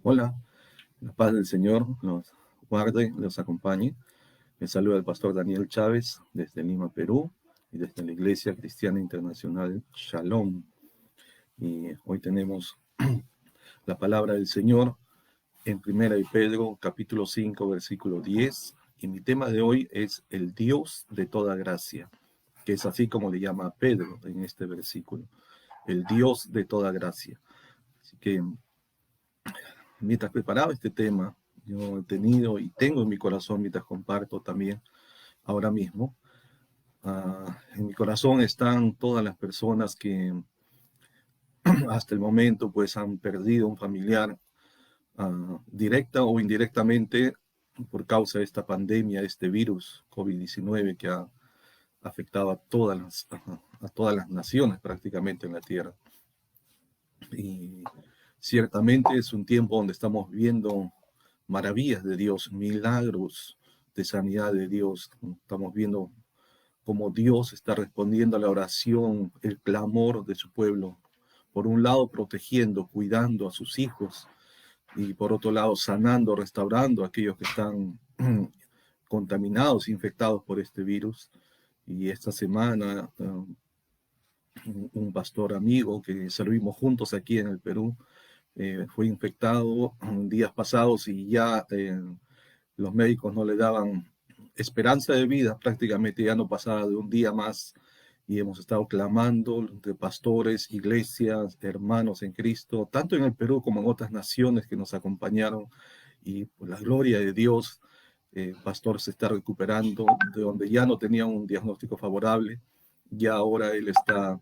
Hola, la paz del Señor los guarde, los acompañe. Me saluda el pastor Daniel Chávez desde Lima, Perú, y desde la Iglesia Cristiana Internacional Shalom. Y hoy tenemos la palabra del Señor en Primera de Pedro, capítulo 5, versículo 10. Y mi tema de hoy es el Dios de toda gracia, que es así como le llama a Pedro en este versículo, el Dios de toda gracia. Así que mientras preparaba este tema, yo he tenido y tengo en mi corazón, mientras comparto también ahora mismo, en mi corazón están todas las personas que hasta el momento pues han perdido un familiar, directa o indirectamente, por causa de esta pandemia, este virus COVID-19 que ha afectado a todas las naciones prácticamente en la Tierra. Y ciertamente es un tiempo donde estamos viendo maravillas de Dios, milagros de sanidad de Dios. Estamos viendo cómo Dios está respondiendo a la oración, el clamor de su pueblo. Por un lado, protegiendo, cuidando a sus hijos, y por otro lado, sanando, restaurando a aquellos que están contaminados, infectados por este virus. Y esta semana, un pastor amigo que servimos juntos aquí en el Perú, fue infectado días pasados y ya los médicos no le daban esperanza de vida, prácticamente ya no pasaba de un día más, y hemos estado clamando entre pastores, iglesias, hermanos en Cristo, tanto en el Perú como en otras naciones que nos acompañaron, y por la gloria de Dios, el pastor se está recuperando de donde ya no tenía un diagnóstico favorable, ya ahora él está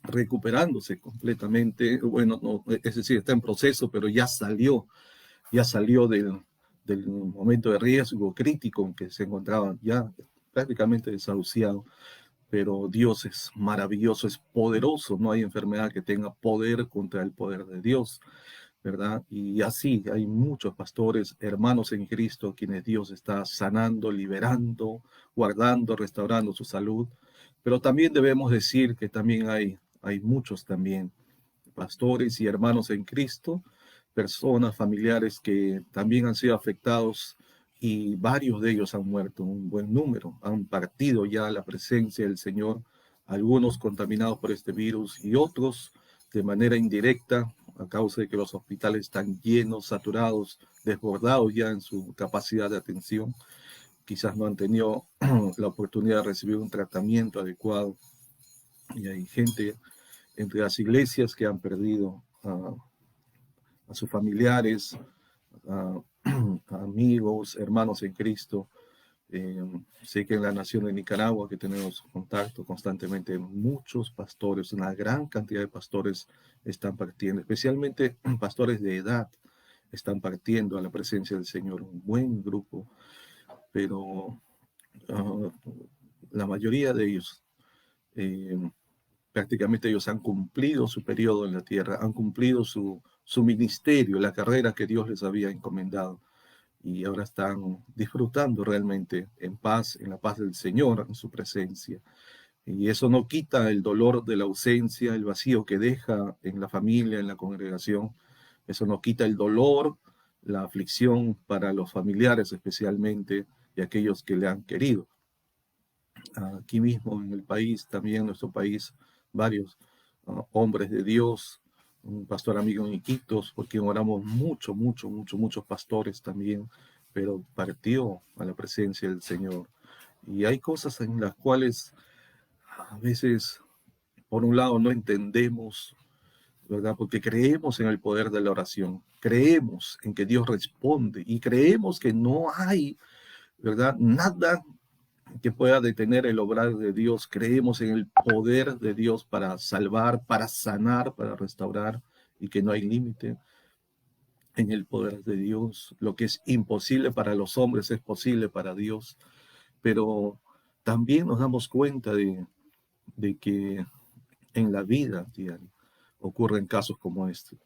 recuperándose completamente. Bueno, no, es decir, está en proceso, pero ya salió del momento de riesgo crítico en que se encontraba, ya prácticamente desahuciado. Pero Dios es maravilloso, es poderoso, no hay enfermedad que tenga poder contra el poder de Dios, ¿verdad? Y así hay muchos pastores, hermanos en Cristo, quienes Dios está sanando, liberando, guardando, restaurando su salud. Pero también debemos decir que también hay muchos también pastores y hermanos en Cristo, personas, familiares que también han sido afectados, y varios de ellos han muerto, un buen número, han partido ya a la presencia del Señor, algunos contaminados por este virus y otros de manera indirecta a causa de que los hospitales están llenos, saturados, desbordados ya en su capacidad de atención. Quizás no han tenido la oportunidad de recibir un tratamiento adecuado, y hay gente entre las iglesias que han perdido a sus familiares, a, a amigos, hermanos en Cristo. Sé que en la nación de Nicaragua, que tenemos contacto constantemente, muchos pastores, una gran cantidad de pastores están partiendo, especialmente pastores de edad están partiendo a la presencia del Señor, un buen grupo, pero uh, la mayoría de ellos, eh, prácticamente ellos han cumplido su periodo en la tierra, han cumplido su ministerio, la carrera que Dios les había encomendado, y ahora están disfrutando realmente en paz, en la paz del Señor, en su presencia. Y eso no quita el dolor de la ausencia, el vacío que deja en la familia, en la congregación. Eso no quita el dolor, la aflicción para los familiares especialmente, y aquellos que le han querido. Aquí mismo en el país, también en nuestro país, varios hombres de Dios, un pastor amigo en Iquitos, por quien oramos muchos pastores también, pero partió a la presencia del Señor. Y hay cosas en las cuales a veces, por un lado, no entendemos, ¿verdad? Porque creemos en el poder de la oración, creemos en que Dios responde y creemos que no hay, ¿verdad? Nada que pueda detener el obrar de Dios. Creemos en el poder de Dios para salvar, para sanar, para restaurar, y que no hay límite en el poder de Dios. Lo que es imposible para los hombres es posible para Dios. Pero también nos damos cuenta de que en la vida diaria ocurren casos como este,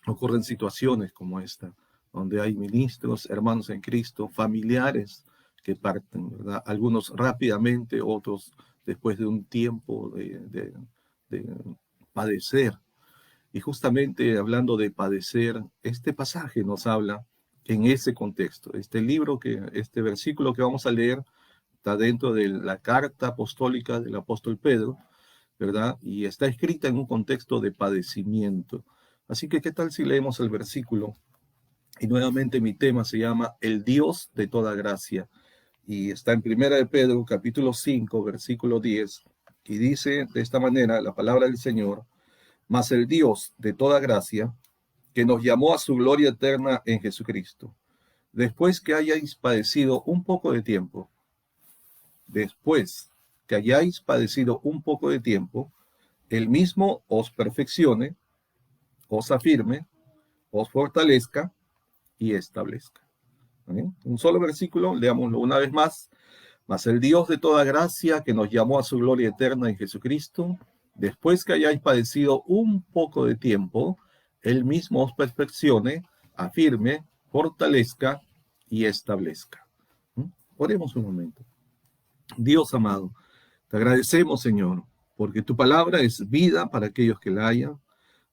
ocurren situaciones como esta, donde hay ministros, hermanos en Cristo, familiares que parten, ¿verdad? Algunos rápidamente, otros después de un tiempo de padecer. Y justamente hablando de padecer, este pasaje nos habla en ese contexto. Este versículo que vamos a leer está dentro de la carta apostólica del apóstol Pedro, ¿verdad? Y está escrita en un contexto de padecimiento. Así que, ¿qué tal si leemos el versículo? Y nuevamente mi tema se llama El Dios de toda gracia. Y está en Primera de Pedro, capítulo 5, versículo 10. Y dice de esta manera la palabra del Señor: mas el Dios de toda gracia, que nos llamó a su gloria eterna en Jesucristo, después que hayáis padecido un poco de tiempo, después que hayáis padecido un poco de tiempo, él mismo os perfeccione, os afirme, os fortalezca y establezca. ¿Amén? Un solo versículo, leámoslo una vez más. Mas el Dios de toda gracia, que nos llamó a su gloria eterna en Jesucristo, después que hayáis padecido un poco de tiempo, él mismo os perfeccione, afirme, fortalezca y establezca. Oremos un momento. Dios amado, te agradecemos, Señor, porque tu palabra es vida para aquellos que la hayan.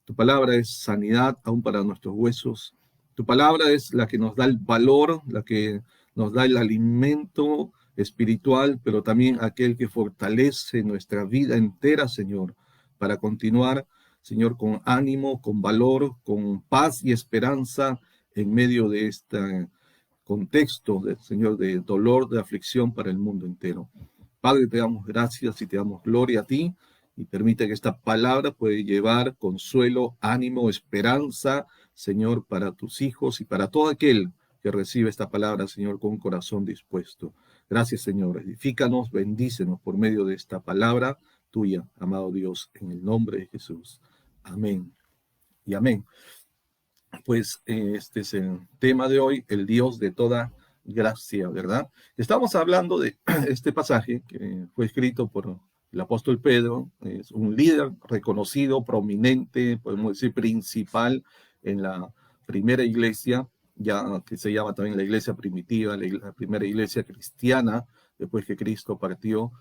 Tu palabra es sanidad aún para nuestros huesos. Tu palabra es la que nos da el valor, la que nos da el alimento espiritual, pero también aquel que fortalece nuestra vida entera, Señor, para continuar, Señor, con ánimo, con valor, con paz y esperanza en medio de este contexto, Señor, de dolor, de aflicción para el mundo entero. Padre, te damos gracias y te damos gloria a ti, y permite que esta palabra pueda llevar consuelo, ánimo, esperanza, Señor, para tus hijos y para todo aquel que recibe esta palabra, Señor, con un corazón dispuesto. Gracias, Señor. Edifícanos, bendícenos por medio de esta palabra tuya, amado Dios, en el nombre de Jesús. Amén y amén. Pues este es el tema de hoy, el Dios de toda gracia, ¿verdad? Estamos hablando de este pasaje que fue escrito por el apóstol Pedro. Es un líder reconocido, prominente, podemos decir principal en la primera iglesia, ya que se llama también la iglesia primitiva, la primera iglesia cristiana, después que Cristo partió.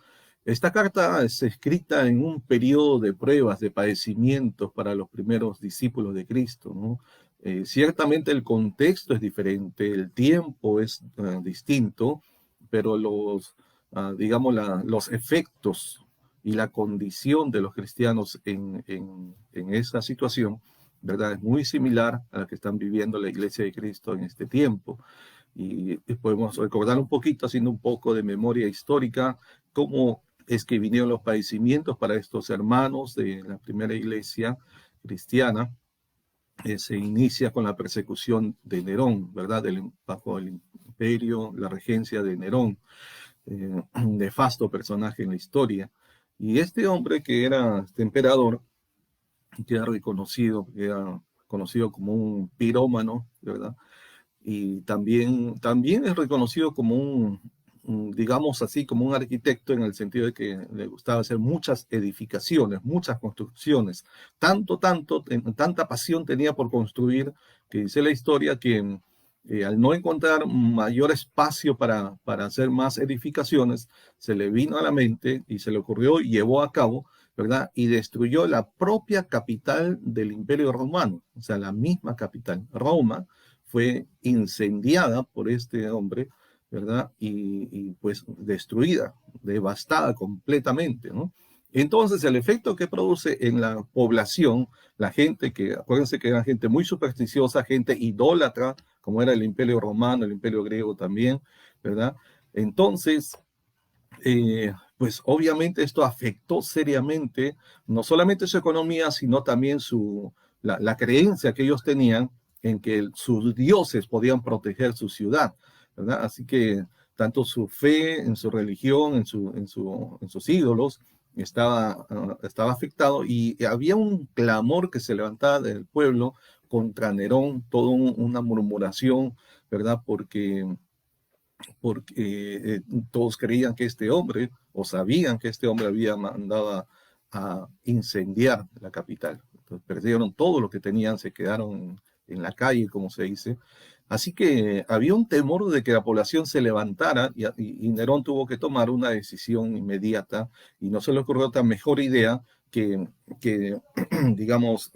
Esta carta es escrita en un periodo de pruebas, de padecimientos para los primeros discípulos de Cristo, ¿no? Ciertamente el contexto es diferente, el tiempo es distinto, pero digamos, los efectos y la condición de los cristianos en esa situación, ¿verdad? Es muy similar a la que están viviendo la iglesia de Cristo en este tiempo. Y podemos recordar un poquito, haciendo un poco de memoria histórica, cómo es que vinieron los padecimientos para estos hermanos de la primera iglesia cristiana. Se inicia con la persecución de Nerón, ¿verdad? Bajo el imperio, la regencia de Nerón, nefasto personaje en la historia. Y este hombre que era este emperador, que era conocido como un pirómano, ¿verdad? Y también es reconocido como digamos así, como un arquitecto, en el sentido de que le gustaba hacer muchas edificaciones, muchas construcciones. Tanta pasión tenía por construir, que dice la historia que al no encontrar mayor espacio para hacer más edificaciones, se le vino a la mente y se le ocurrió y llevó a cabo, ¿verdad? Y destruyó la propia capital del Imperio Romano, o sea, la misma capital. Roma fue incendiada por este hombre, ¿verdad? Y pues destruida, devastada completamente, ¿no? Entonces, el efecto que produce en la población, la gente que, acuérdense que era gente muy supersticiosa, gente idólatra, como era el Imperio Romano, el Imperio Griego también, ¿verdad? Entonces, pues obviamente esto afectó seriamente no solamente su economía, sino también la creencia que ellos tenían en que sus dioses podían proteger su ciudad, ¿verdad? Así que tanto su fe en su religión, en sus ídolos, estaba afectado, y había un clamor que se levantaba del pueblo contra Nerón, toda una murmuración, ¿verdad? Porque todos creían que este hombre, o sabían que este hombre había mandado a incendiar la capital. Entonces, perdieron todo lo que tenían, se quedaron en la calle, como se dice. Así que había un temor de que la población se levantara, y Nerón tuvo que tomar una decisión inmediata, y no se le ocurrió otra mejor idea que, digamos,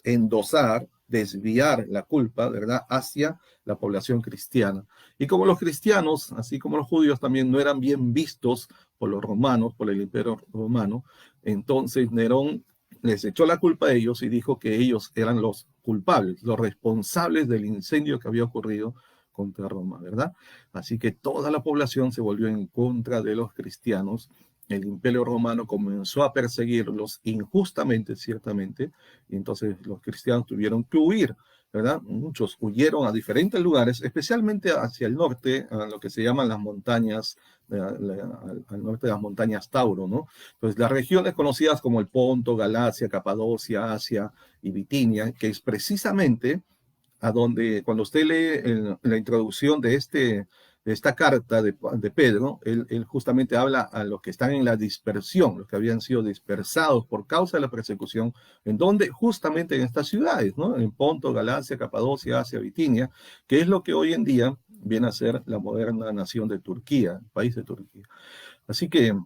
endosar, desviar la culpa, ¿verdad?, hacia la población cristiana. Y como los cristianos, así como los judíos, también no eran bien vistos por los romanos, por el imperio romano, entonces Nerón les echó la culpa a ellos y dijo que ellos eran los culpables, los responsables del incendio que había ocurrido contra Roma, ¿verdad? Así que toda la población se volvió en contra de los cristianos. El imperio romano comenzó a perseguirlos injustamente, ciertamente, y entonces los cristianos tuvieron que huir, ¿verdad? Muchos huyeron a diferentes lugares, especialmente hacia el norte, a lo que se llaman las montañas, al norte de las montañas Tauro, ¿no? Entonces, las regiones conocidas como el Ponto, Galacia, Capadocia, Asia y Bitinia, que es precisamente a donde cuando usted lee la introducción de esta carta de Pedro, él justamente habla a los que están en la dispersión, los que habían sido dispersados por causa de la persecución, en donde justamente en estas ciudades, ¿no? En Ponto, Galacia, Capadocia, Asia, Bitinia, que es lo que hoy en día viene a ser la moderna nación de Turquía, el país de Turquía. Así que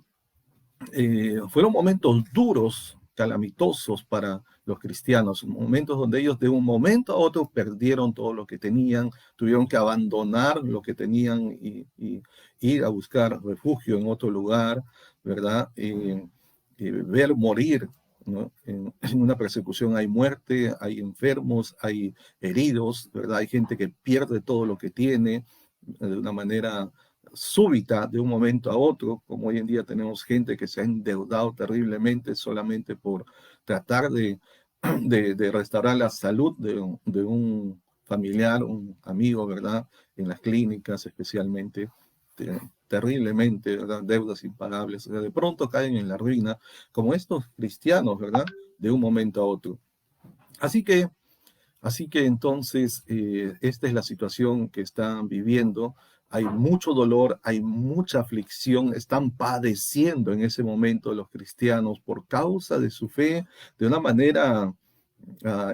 fueron momentos duros, calamitosos para los cristianos, momentos donde ellos de un momento a otro perdieron todo lo que tenían, tuvieron que abandonar lo que tenían y ir a buscar refugio en otro lugar, ¿verdad? Ver morir, ¿no? En una persecución hay muerte, hay enfermos, hay heridos, ¿verdad? Hay gente que pierde todo lo que tiene de una manera súbita de un momento a otro, como hoy en día tenemos gente que se ha endeudado terriblemente solamente por tratar de restaurar la salud de un familiar, un amigo, ¿verdad? En las clínicas especialmente, terriblemente, ¿verdad? Deudas impagables, o sea, de pronto caen en la ruina, como estos cristianos, ¿verdad? De un momento a otro. Así que entonces, esta es la situación que están viviendo. Hay mucho dolor, hay mucha aflicción, están padeciendo en ese momento los cristianos por causa de su fe de una manera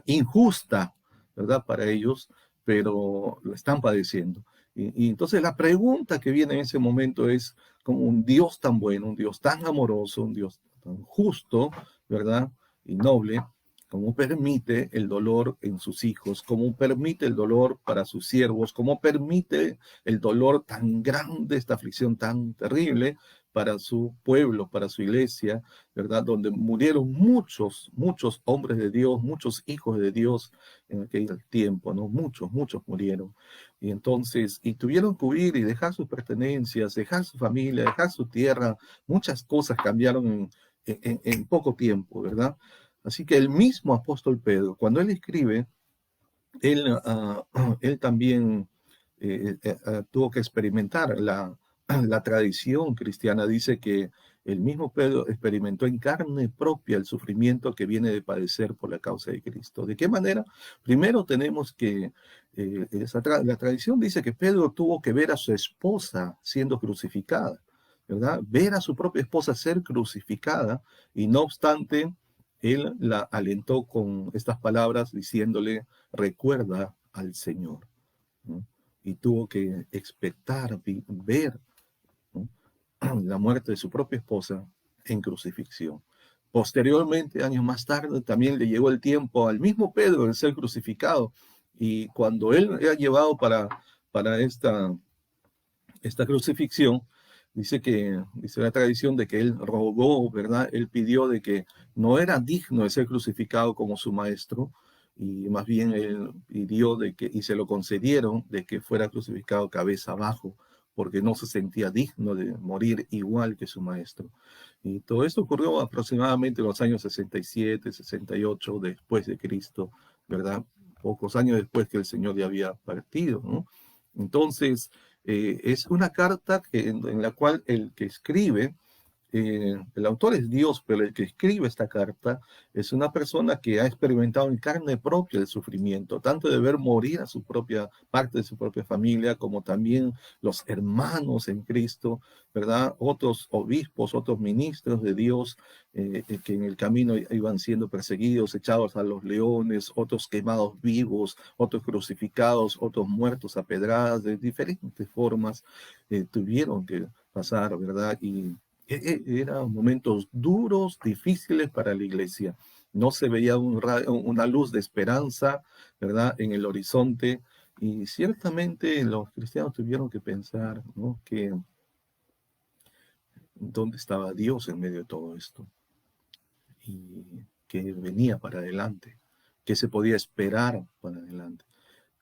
injusta, ¿verdad? Para ellos, pero lo están padeciendo. Y entonces la pregunta que viene en ese momento es, como un Dios tan bueno, un Dios tan amoroso, un Dios tan justo, ¿verdad? Y noble, cómo permite el dolor en sus hijos, cómo permite el dolor para sus siervos, cómo permite el dolor tan grande, esta aflicción tan terrible para su pueblo, para su iglesia, ¿verdad? Donde murieron muchos, muchos hombres de Dios, muchos hijos de Dios en aquel tiempo, ¿no? Muchos, muchos murieron. Y entonces, y tuvieron que huir y dejar sus pertenencias, dejar su familia, dejar su tierra. Muchas cosas cambiaron en poco tiempo, ¿verdad? Así que el mismo apóstol Pedro, cuando él escribe, él también tuvo que experimentar la tradición cristiana. Dice que el mismo Pedro experimentó en carne propia el sufrimiento que viene de padecer por la causa de Cristo. ¿De qué manera? Primero tenemos que, la tradición dice que Pedro tuvo que ver a su esposa siendo crucificada, ¿verdad? Ver a su propia esposa ser crucificada y no obstante, él la alentó con estas palabras diciéndole, recuerda al Señor, ¿no? Y tuvo que expectar, ver, ¿no? La muerte de su propia esposa en crucifixión. Posteriormente, años más tarde, también le llegó el tiempo al mismo Pedro de ser crucificado. Y cuando él era llevado para esta crucifixión, dice la tradición de que él rogó, ¿verdad? Él pidió de que no era digno de ser crucificado como su maestro, y más bien él pidió de que, y se lo concedieron, de que fuera crucificado cabeza abajo, porque no se sentía digno de morir igual que su maestro. Y todo esto ocurrió aproximadamente en los años 67, 68 después de Cristo, ¿verdad? Pocos años después que el Señor ya había partido, ¿no? Entonces, es una carta en la cual el que escribe, el autor es Dios, pero el que escribe esta carta es una persona que ha experimentado en carne propia el sufrimiento, tanto de ver morir a su propia parte de su propia familia, como también los hermanos en Cristo, ¿verdad? Otros obispos, otros ministros de Dios que en el camino iban siendo perseguidos, echados a los leones, otros quemados vivos, otros crucificados, otros muertos a pedradas, de diferentes formas tuvieron que pasar, ¿verdad? Y Eran momentos duros, difíciles para la iglesia. No se veía una luz de esperanza, ¿verdad?, en el horizonte. Y ciertamente los cristianos tuvieron que pensar, ¿no?, que dónde estaba Dios en medio de todo esto y que venía para adelante, que se podía esperar para adelante,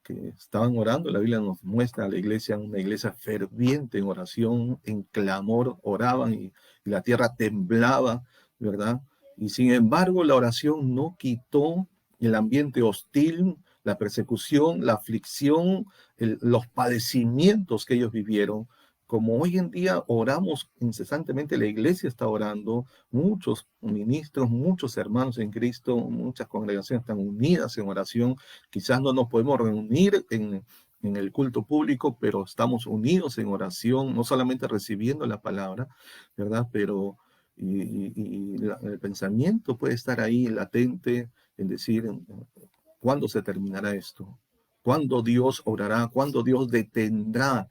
que estaban orando. La Biblia nos muestra a la iglesia, una iglesia ferviente en oración, en clamor, oraban y la tierra temblaba, ¿verdad? Y sin embargo, la oración no quitó el ambiente hostil, la persecución, la aflicción, los padecimientos que ellos vivieron. Como hoy en día oramos incesantemente, la iglesia está orando, muchos ministros, muchos hermanos en Cristo, muchas congregaciones están unidas en oración. Quizás no nos podemos reunir en el culto público, pero estamos unidos en oración, no solamente recibiendo la palabra, ¿verdad? Pero el pensamiento puede estar ahí latente en decir, ¿cuándo se terminará esto? ¿Cuándo Dios orará? ¿Cuándo Dios detendrá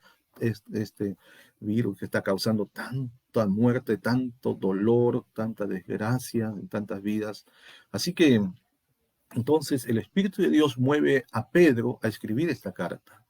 este virus que está causando tanta muerte, tanto dolor, tanta desgracia en tantas vidas? Así que entonces el Espíritu de Dios mueve a Pedro a escribir esta carta,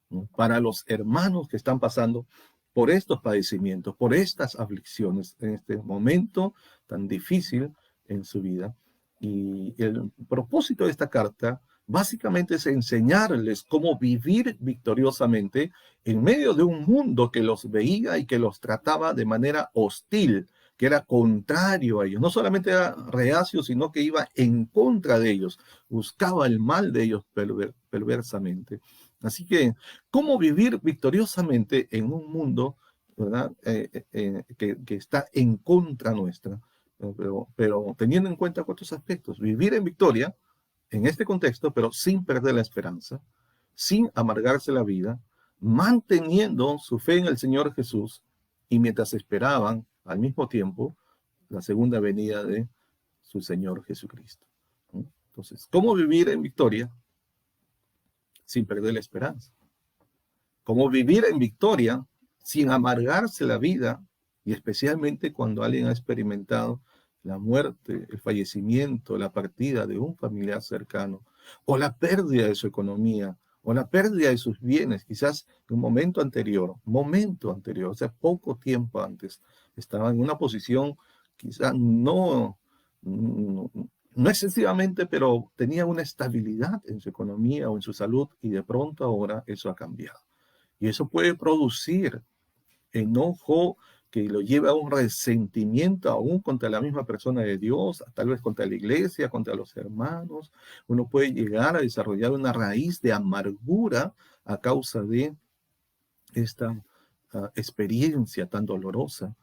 ¿no?, para los hermanos que están pasando por estos padecimientos, por estas aflicciones, en este momento tan difícil en su vida. Y el propósito de esta carta básicamente es enseñarles cómo vivir victoriosamente en medio de un mundo que los veía y que los trataba de manera hostil, que era contrario a ellos. No solamente era reacio, sino que iba en contra de ellos, buscaba el mal de ellos perversamente. Así que, ¿cómo vivir victoriosamente en un mundo, ¿verdad?, que está en contra nuestra? Pero teniendo en cuenta cuatro aspectos: vivir en victoria en este contexto, pero sin perder la esperanza, sin amargarse la vida, manteniendo su fe en el Señor Jesús, y mientras esperaban al mismo tiempo la segunda venida de su Señor Jesucristo. Entonces, ¿cómo vivir en victoria sin perder la esperanza? ¿Cómo vivir en victoria sin amargarse la vida? Y especialmente cuando alguien ha experimentado la muerte, el fallecimiento, la partida de un familiar cercano, o la pérdida de su economía, o la pérdida de sus bienes, quizás en un momento anterior, o sea, poco tiempo antes, estaba en una posición quizás no excesivamente, pero tenía una estabilidad en su economía o en su salud, y de pronto ahora eso ha cambiado. Y eso puede producir enojo que lo lleva a un resentimiento aún contra la misma persona de Dios, tal vez contra la iglesia, contra los hermanos. Uno puede llegar a desarrollar una raíz de amargura a causa de esta experiencia tan dolorosa.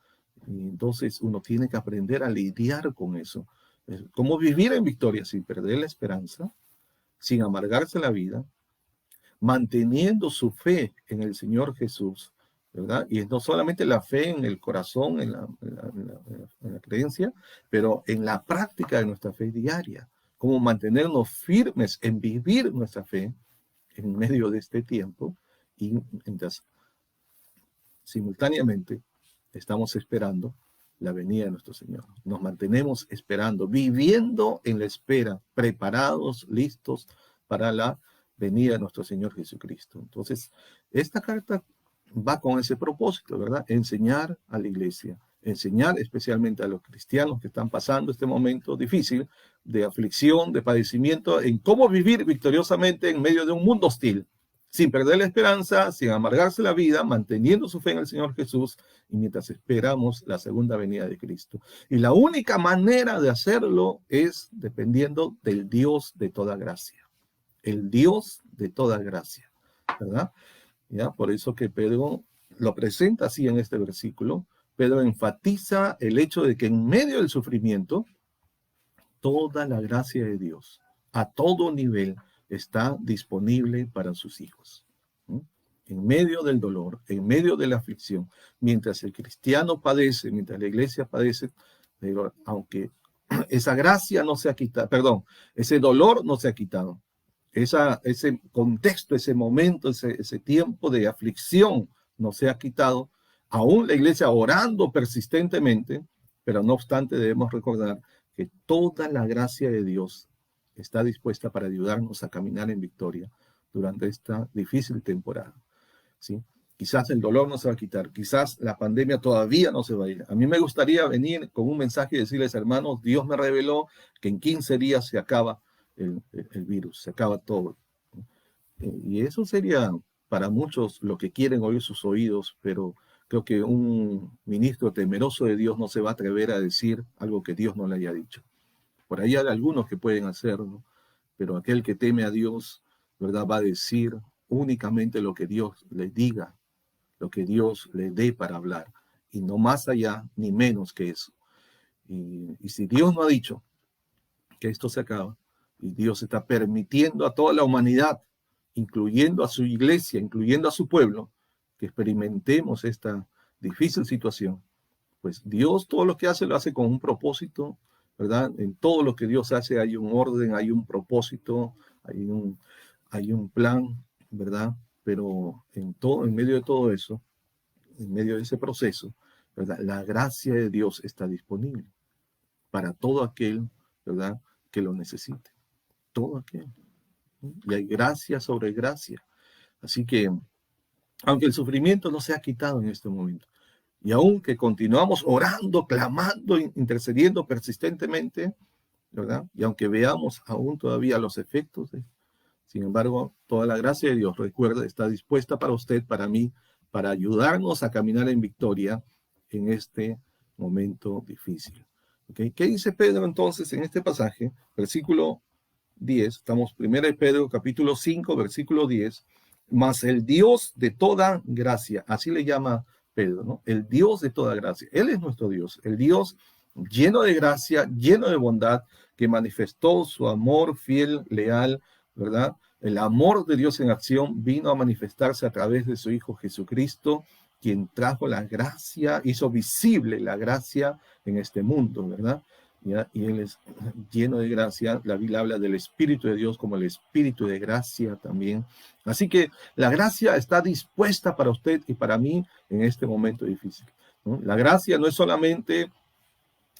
Y entonces uno tiene que aprender a lidiar con eso. Cómo vivir en victoria sin perder la esperanza, sin amargarse la vida, manteniendo su fe en el Señor Jesús, ¿verdad? Y es no solamente la fe en el corazón, en la creencia, pero en la práctica de nuestra fe diaria. Cómo mantenernos firmes en vivir nuestra fe en medio de este tiempo, y mientras simultáneamente estamos esperando la venida de nuestro Señor. Nos mantenemos esperando, viviendo en la espera, preparados, listos para la venida de nuestro Señor Jesucristo. Entonces, esta carta va con ese propósito, ¿verdad? Enseñar a la iglesia, enseñar especialmente a los cristianos que están pasando este momento difícil de aflicción, de padecimiento, en cómo vivir victoriosamente en medio de un mundo hostil, sin perder la esperanza, sin amargarse la vida, manteniendo su fe en el Señor Jesús, y mientras esperamos la segunda venida de Cristo. Y la única manera de hacerlo es dependiendo del Dios de toda gracia. El Dios de toda gracia, ¿verdad? ¿Ya? Por eso que Pedro lo presenta así en este versículo. Pedro enfatiza el hecho de que en medio del sufrimiento, toda la gracia de Dios, a todo nivel, está disponible para sus hijos. En medio del dolor, en medio de la aflicción, mientras el cristiano padece, mientras la iglesia padece, pero aunque esa gracia no se ha quitado, perdón, ese dolor no se ha quitado, ese contexto, ese momento, ese tiempo de aflicción no se ha quitado, Aún la iglesia orando persistentemente, pero no obstante debemos recordar que toda la gracia de Dios está dispuesta para ayudarnos a caminar en victoria durante esta difícil temporada, ¿sí? Quizás el dolor no se va a quitar, quizás la pandemia todavía no se va a ir. A mí me gustaría venir con un mensaje y decirles, hermanos, Dios me reveló que en 15 días se acaba el virus, se acaba todo. Y eso sería para muchos lo que quieren oír sus oídos, pero creo que un ministro temeroso de Dios no se va a atrever a decir algo que Dios no le haya dicho. Por ahí hay algunos que pueden hacerlo, pero aquel que teme a Dios, ¿verdad?, va a decir únicamente lo que Dios le diga, lo que Dios le dé para hablar, y no más allá ni menos que eso. Y si Dios no ha dicho que esto se acaba, y Dios está permitiendo a toda la humanidad, incluyendo a su iglesia, incluyendo a su pueblo, que experimentemos esta difícil situación, pues Dios todo lo que hace lo hace con un propósito, ¿verdad? En todo lo que Dios hace hay un orden, hay un propósito, hay un plan, ¿verdad? Pero en medio de todo eso, en medio de ese proceso, ¿verdad?, la gracia de Dios está disponible para todo aquel, ¿verdad?, que lo necesite. Todo aquel. Y hay gracia sobre gracia. Así que, aunque el sufrimiento no se ha quitado en este momento, y aunque continuamos orando, clamando, intercediendo persistentemente, ¿verdad? Y aunque veamos aún todavía los efectos, sin embargo, toda la gracia de Dios, recuerda, está dispuesta para usted, para mí, para ayudarnos a caminar en victoria en este momento difícil. ¿Okay? ¿Qué dice Pedro entonces en este pasaje? Versículo 10, estamos 1 Pedro capítulo 5, versículo 10, mas el Dios de toda gracia, así le llama Pedro, ¿no? El Dios de toda gracia, Él es nuestro Dios, el Dios lleno de gracia, lleno de bondad, que manifestó su amor fiel, leal, ¿verdad? El amor de Dios en acción vino a manifestarse a través de su Hijo Jesucristo, quien trajo la gracia, hizo visible la gracia en este mundo, ¿verdad? ¿Ya? Y Él es lleno de gracia. La Biblia habla del Espíritu de Dios como el Espíritu de gracia también. Así que la gracia está dispuesta para usted y para mí en este momento difícil, ¿no? La gracia no es solamente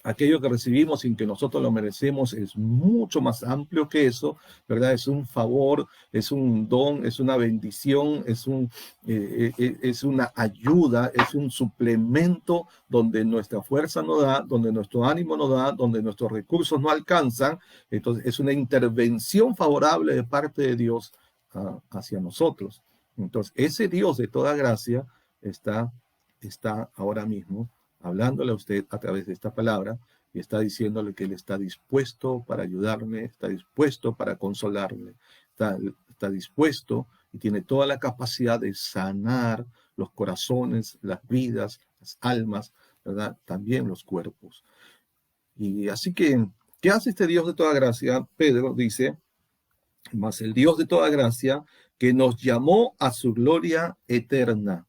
aquello que recibimos sin que nosotros lo merecemos, es mucho más amplio que eso, ¿verdad? Es un favor, es un don, es una bendición, es una ayuda, es un suplemento donde nuestra fuerza no da, donde nuestro ánimo no da, donde nuestros recursos no alcanzan. Entonces es una intervención favorable de parte de Dios hacia nosotros. Entonces ese Dios de toda gracia está ahora mismo hablándole a usted a través de esta palabra y está diciéndole que Él está dispuesto para ayudarme, está dispuesto para consolarme, está dispuesto y tiene toda la capacidad de sanar los corazones, las vidas, las almas, ¿verdad? También los cuerpos. Y así que, ¿qué hace este Dios de toda gracia? Pedro dice, mas el Dios de toda gracia que nos llamó a su gloria eterna.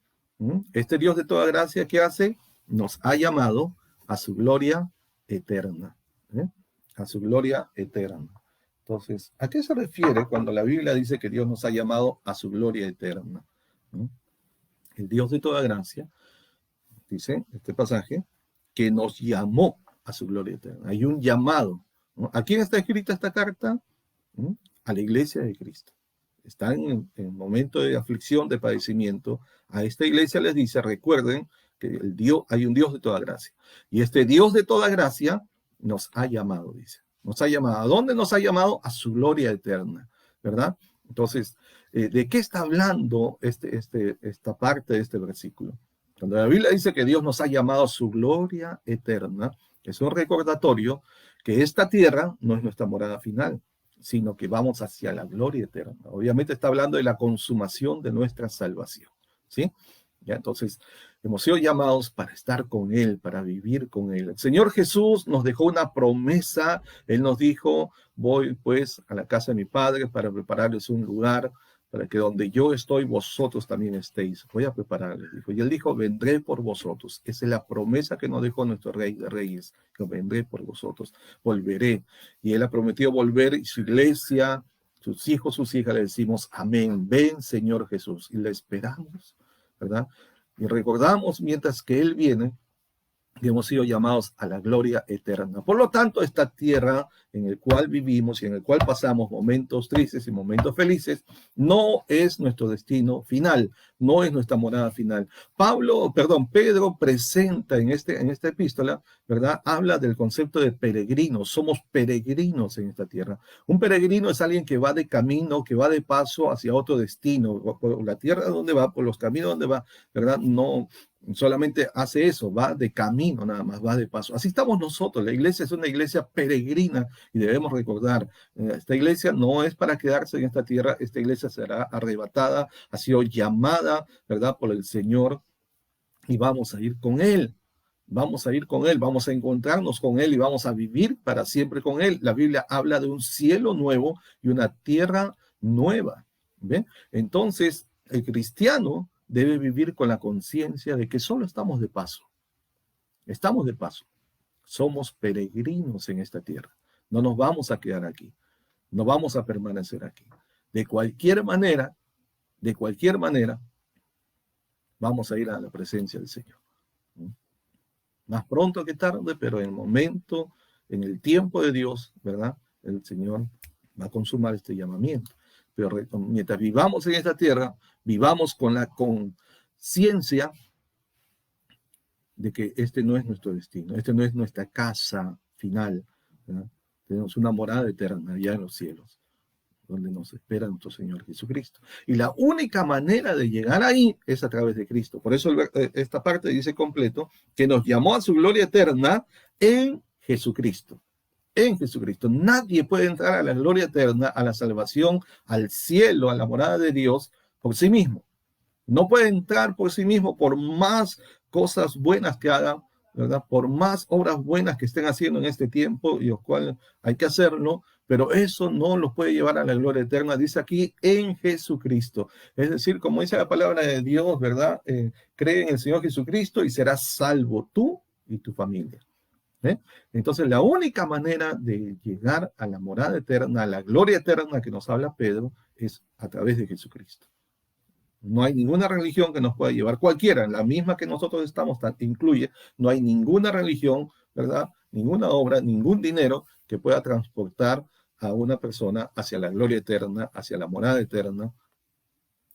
Este Dios de toda gracia, ¿qué hace? Nos ha llamado a su gloria eterna, a su gloria eterna. Entonces, ¿a qué se refiere cuando la Biblia dice que Dios nos ha llamado a su gloria eterna? El Dios de toda gracia, dice este pasaje, que nos llamó a su gloria eterna. Hay un llamado, ¿no? ¿A quién está escrita esta carta? A la iglesia de Cristo. Están en momento de aflicción, de padecimiento. A esta iglesia les dice, recuerden que hay un Dios de toda gracia. Y este Dios de toda gracia nos ha llamado, dice. Nos ha llamado. ¿A dónde nos ha llamado? A su gloria eterna, ¿verdad? Entonces, ¿de qué está hablando esta parte de este versículo? Cuando la Biblia dice que Dios nos ha llamado a su gloria eterna, es un recordatorio que esta tierra no es nuestra morada final, sino que vamos hacia la gloria eterna. Obviamente está hablando de la consumación de nuestra salvación, ¿sí? Ya, entonces, hemos sido llamados para estar con Él, para vivir con Él. El Señor Jesús nos dejó una promesa. Él nos dijo, voy pues a la casa de mi Padre para prepararles un lugar, para que donde yo estoy, vosotros también estéis. Voy a prepararles, dijo. Y Él dijo, vendré por vosotros. Esa es la promesa que nos dejó nuestro Rey de Reyes, que vendré por vosotros, volveré. Y Él ha prometido volver, y su iglesia, sus hijos, sus hijas, le decimos, amén. Ven, Señor Jesús. Y le esperamos, ¿verdad? Y recordamos, mientras que Él viene, que hemos sido llamados a la gloria eterna. Por lo tanto, esta tierra en la cual vivimos y en la cual pasamos momentos tristes y momentos felices, no es nuestro destino final, no es nuestra morada final. Pedro presenta en esta epístola, ¿verdad? Habla del concepto de peregrinos, somos peregrinos en esta tierra. Un peregrino es alguien que va de camino, que va de paso hacia otro destino, por la tierra donde va, por los caminos donde va, ¿verdad? No solamente hace eso, va de camino nada más, va de paso. Así estamos nosotros. La iglesia es una iglesia peregrina y debemos recordar, esta iglesia no es para quedarse en esta tierra, esta iglesia será arrebatada, ha sido llamada, ¿verdad?, por el Señor y vamos a ir con Él. Vamos a ir con Él, vamos a encontrarnos con Él y vamos a vivir para siempre con Él. La Biblia habla de un cielo nuevo y una tierra nueva. ¿Ven? Entonces, el cristiano debe vivir con la conciencia de que solo estamos de paso. Estamos de paso. Somos peregrinos en esta tierra. No nos vamos a quedar aquí. No vamos a permanecer aquí. De cualquier manera, vamos a ir a la presencia del Señor. Más pronto que tarde, pero en el momento, en el tiempo de Dios, ¿verdad? El Señor va a consumar este llamamiento. Pero mientras vivamos en esta tierra, vivamos con la conciencia de que este no es nuestro destino, este no es nuestra casa final, ¿verdad? Tenemos una morada eterna allá en los cielos, donde nos espera nuestro Señor Jesucristo. Y la única manera de llegar ahí es a través de Cristo. Por eso esta parte dice completo que nos llamó a su gloria eterna en Jesucristo. En Jesucristo. Nadie puede entrar a la gloria eterna, a la salvación, al cielo, a la morada de Dios por sí mismo. No puede entrar por sí mismo por más cosas buenas que hagan, ¿verdad? Por más obras buenas que estén haciendo en este tiempo, y los cuales hay que hacerlo, pero eso no los puede llevar a la gloria eterna, dice aquí, en Jesucristo. Es decir, como dice la palabra de Dios, ¿verdad? Cree en el Señor Jesucristo y serás salvo tú y tu familia. ¿Eh? Entonces, la única manera de llegar a la morada eterna, a la gloria eterna que nos habla Pedro, es a través de Jesucristo. No hay ninguna religión que nos pueda llevar, cualquiera, la misma que nosotros estamos, incluye, no hay ninguna religión, ¿verdad? Ninguna obra, ningún dinero que pueda transportar a una persona hacia la gloria eterna, hacia la morada eterna,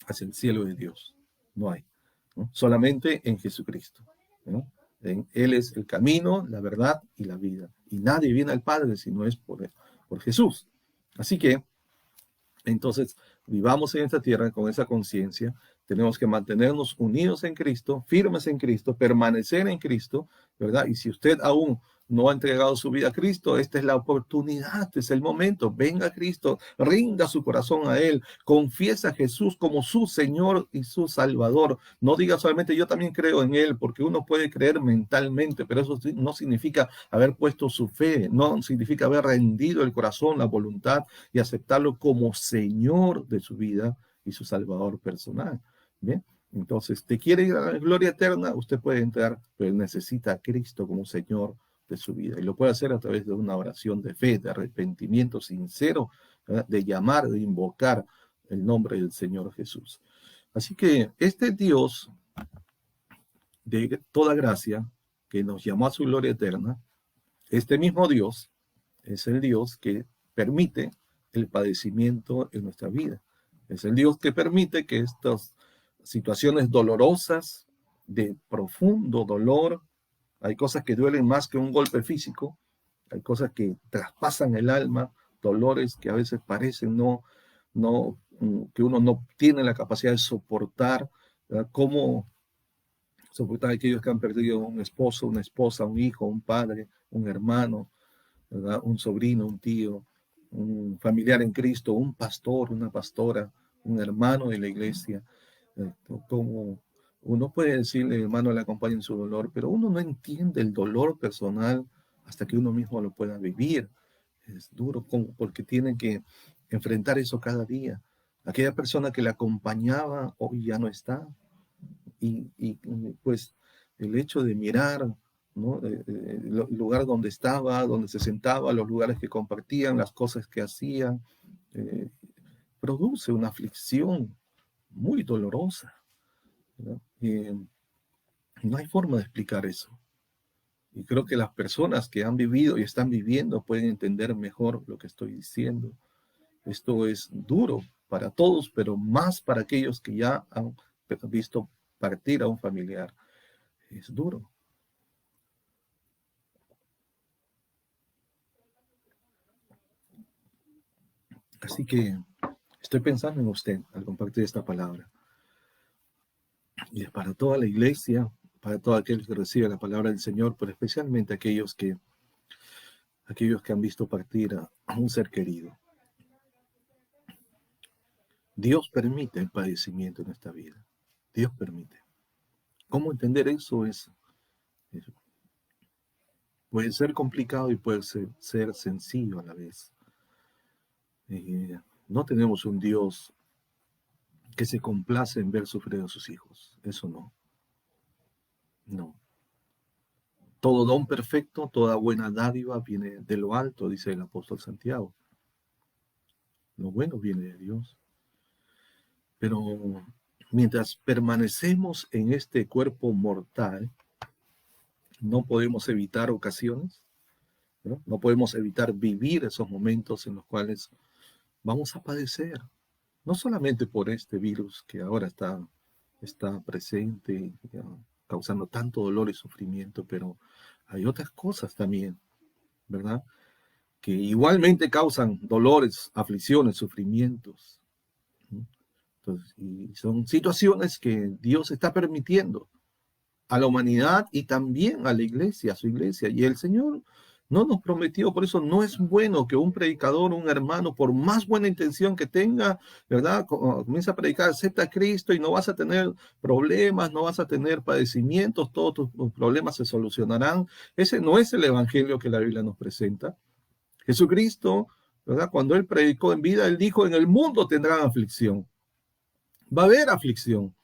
hacia el cielo de Dios. No hay, ¿no? Solamente en Jesucristo, ¿no? Él es el camino, la verdad y la vida. Y nadie viene al Padre si no es por Jesús. Así que, entonces, vivamos en esta tierra con esa conciencia. Tenemos que mantenernos unidos en Cristo, firmes en Cristo, permanecer en Cristo, ¿verdad? Y si usted aún no ha entregado su vida a Cristo, esta es la oportunidad, este es el momento. Venga a Cristo, rinda su corazón a Él, confiesa a Jesús como su Señor y su Salvador. No diga solamente yo también creo en Él, porque uno puede creer mentalmente, pero eso no significa haber puesto su fe, no significa haber rendido el corazón, la voluntad y aceptarlo como Señor de su vida y su Salvador personal. ¿Bien? Entonces, ¿te quiere ir a la gloria eterna? Usted puede entrar, pero necesita a Cristo como Señor de su vida. Y lo puede hacer a través de una oración de fe, de arrepentimiento sincero, ¿verdad? De llamar, de invocar el nombre del Señor Jesús. Así que este Dios de toda gracia, que nos llamó a su gloria eterna, este mismo Dios es el Dios que permite el padecimiento en nuestra vida. Es el Dios que permite que estas situaciones dolorosas, de profundo dolor, hay cosas que duelen más que un golpe físico, hay cosas que traspasan el alma, dolores que a veces parecen que uno no tiene la capacidad de soportar, ¿verdad? Cómo soportar a aquellos que han perdido un esposo, una esposa, un hijo, un padre, un hermano, ¿verdad? Un sobrino, un tío, un familiar en Cristo, un pastor, una pastora, un hermano de la iglesia. Como uno puede decirle, hermano, le acompaña en su dolor, pero uno no entiende el dolor personal hasta que uno mismo lo pueda vivir. Es duro porque tiene que enfrentar eso cada día. Aquella persona que le acompañaba hoy ya no está. Pues el hecho de mirar, ¿no? El lugar donde estaba, donde se sentaba, los lugares que compartían, las cosas que hacían, produce una aflicción muy dolorosa, ¿no? No hay forma de explicar eso. Y creo que las personas que han vivido y están viviendo pueden entender mejor lo que estoy diciendo. Esto es duro para todos, pero más para aquellos que ya han visto partir a un familiar. Es duro. Así que estoy pensando en usted al compartir esta palabra. Y es para toda la iglesia, para todos aquellos que reciben la palabra del Señor, pero especialmente aquellos que han visto partir a un ser querido. Dios permite el padecimiento en esta vida. Dios permite. ¿Cómo entender eso? Puede ser complicado y puede ser sencillo a la vez. No tenemos un Dios que se complace en ver sufrir a sus hijos. Eso no. No. Todo don perfecto, toda buena dádiva viene de lo alto, dice el apóstol Santiago. Lo bueno viene de Dios. Pero mientras permanecemos en este cuerpo mortal, no podemos evitar ocasiones, ¿no? No podemos evitar vivir esos momentos en los cuales vamos a padecer, no solamente por este virus que ahora está presente, causando tanto dolor y sufrimiento, pero hay otras cosas también, ¿verdad? Que igualmente causan dolores, aflicciones, sufrimientos. Entonces, y son situaciones que Dios está permitiendo a la humanidad y también a la iglesia, a su iglesia. Y el Señor no nos prometió, por eso no es bueno que un predicador, un hermano, por más buena intención que tenga, ¿verdad? Comienza a predicar, acepta a Cristo y no vas a tener problemas, no vas a tener padecimientos, todos tus problemas se solucionarán. Ese no es el evangelio que la Biblia nos presenta. Jesucristo, ¿verdad? Cuando Él predicó en vida, Él dijo, en el mundo tendrán aflicción. Va a haber aflicción.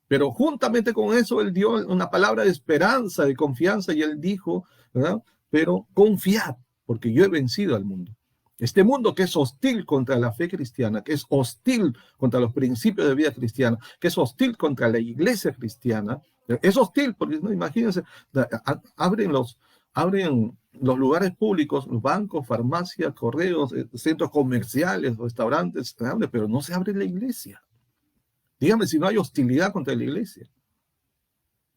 Pero juntamente con eso, Él dio una palabra de esperanza, de confianza, y Él dijo, ¿verdad? Pero confiad, porque yo he vencido al mundo. Este mundo que es hostil contra la fe cristiana, que es hostil contra los principios de vida cristiana, que es hostil contra la iglesia cristiana, es hostil, porque no, imagínense, abren los lugares públicos, los bancos, farmacias, correos, centros comerciales, restaurantes, pero no se abre la iglesia. Dígame si no hay hostilidad contra la iglesia.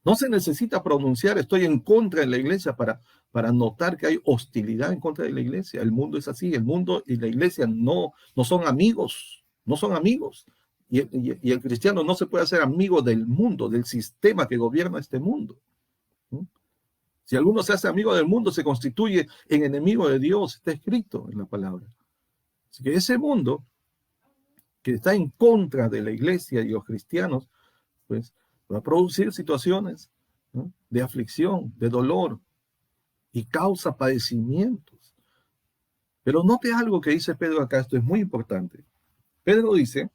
No se necesita pronunciar estoy en contra de la iglesia para notar que hay hostilidad en contra de la iglesia. El mundo es así, el mundo y la iglesia no son amigos, no son amigos. Y el cristiano no se puede hacer amigo del mundo, del sistema que gobierna este mundo. Si alguno se hace amigo del mundo, se constituye en enemigo de Dios, está escrito en la palabra. Así que ese mundo que está en contra de la iglesia y los cristianos, pues va a producir situaciones, ¿no?, de aflicción, de dolor, y causa padecimientos. Pero note algo que dice Pedro acá, esto es muy importante. Pedro dice,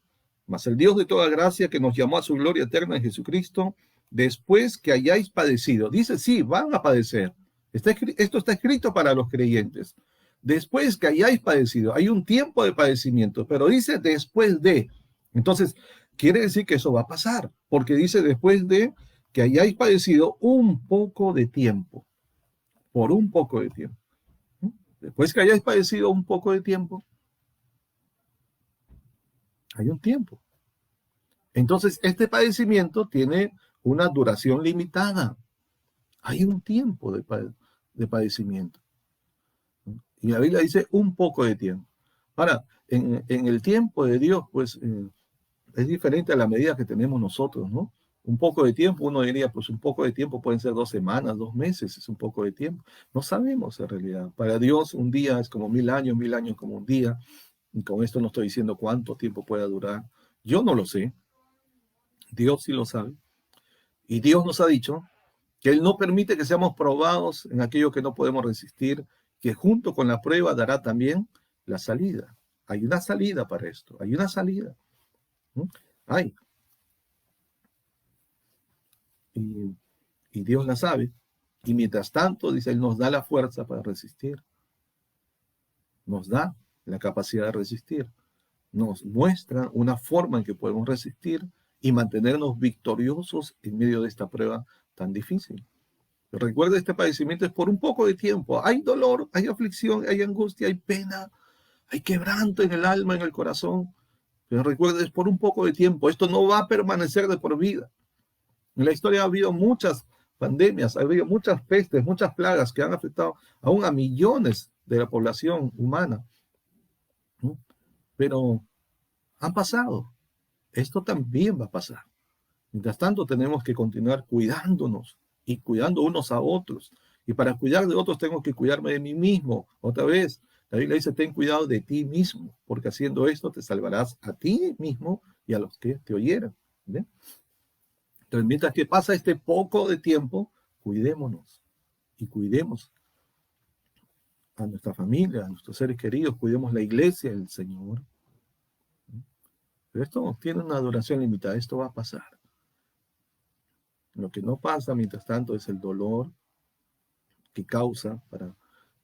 mas el Dios de toda gracia que nos llamó a su gloria eterna en Jesucristo, después que hayáis padecido, dice, sí, van a padecer. Esto está escrito para los creyentes. Después que hayáis padecido, hay un tiempo de padecimiento, pero dice después de. Entonces, quiere decir que eso va a pasar, porque dice después de que hayáis padecido un poco de tiempo, por un poco de tiempo. Después que hayáis padecido un poco de tiempo, hay un tiempo. Entonces, este padecimiento tiene una duración limitada. Hay un tiempo de padecimiento. Y la Biblia dice un poco de tiempo. Ahora, en el tiempo de Dios, pues es diferente a la medida que tenemos nosotros, ¿no? Un poco de tiempo, uno diría, pues un poco de tiempo pueden ser 2 semanas, 2 meses, es un poco de tiempo. No sabemos en realidad. Para Dios un día es como 1000 años como un día. Y con esto no estoy diciendo cuánto tiempo pueda durar. Yo no lo sé. Dios sí lo sabe. Y Dios nos ha dicho que Él no permite que seamos probados en aquello que no podemos resistir, que junto con la prueba dará también la salida. Hay una salida para esto, hay una salida. Hay. Y Dios la sabe. Y mientras tanto, dice, Él nos da la fuerza para resistir. Nos da la capacidad de resistir. Nos muestra una forma en que podemos resistir y mantenernos victoriosos en medio de esta prueba tan difícil. Recuerda, este padecimiento es por un poco de tiempo. Hay dolor, hay aflicción, hay angustia, hay pena, hay quebranto en el alma, en el corazón. Pero recuerda, es por un poco de tiempo. Esto no va a permanecer de por vida. En la historia ha habido muchas pandemias, ha habido muchas pestes, muchas plagas que han afectado aún a millones de la población humana. ¿No? Pero han pasado. Esto también va a pasar. Mientras tanto, tenemos que continuar cuidándonos y cuidando unos a otros. Y para cuidar de otros, tengo que cuidarme de mí mismo. Otra vez, la Biblia dice, ten cuidado de ti mismo, porque haciendo esto te salvarás a ti mismo y a los que te oyeran. ¿Bien? Entonces, mientras que pasa este poco de tiempo, cuidémonos y cuidemos a nuestra familia, a nuestros seres queridos, cuidemos la iglesia del Señor. Pero esto tiene una duración limitada, esto va a pasar. Lo que no pasa, mientras tanto, es el dolor que causa para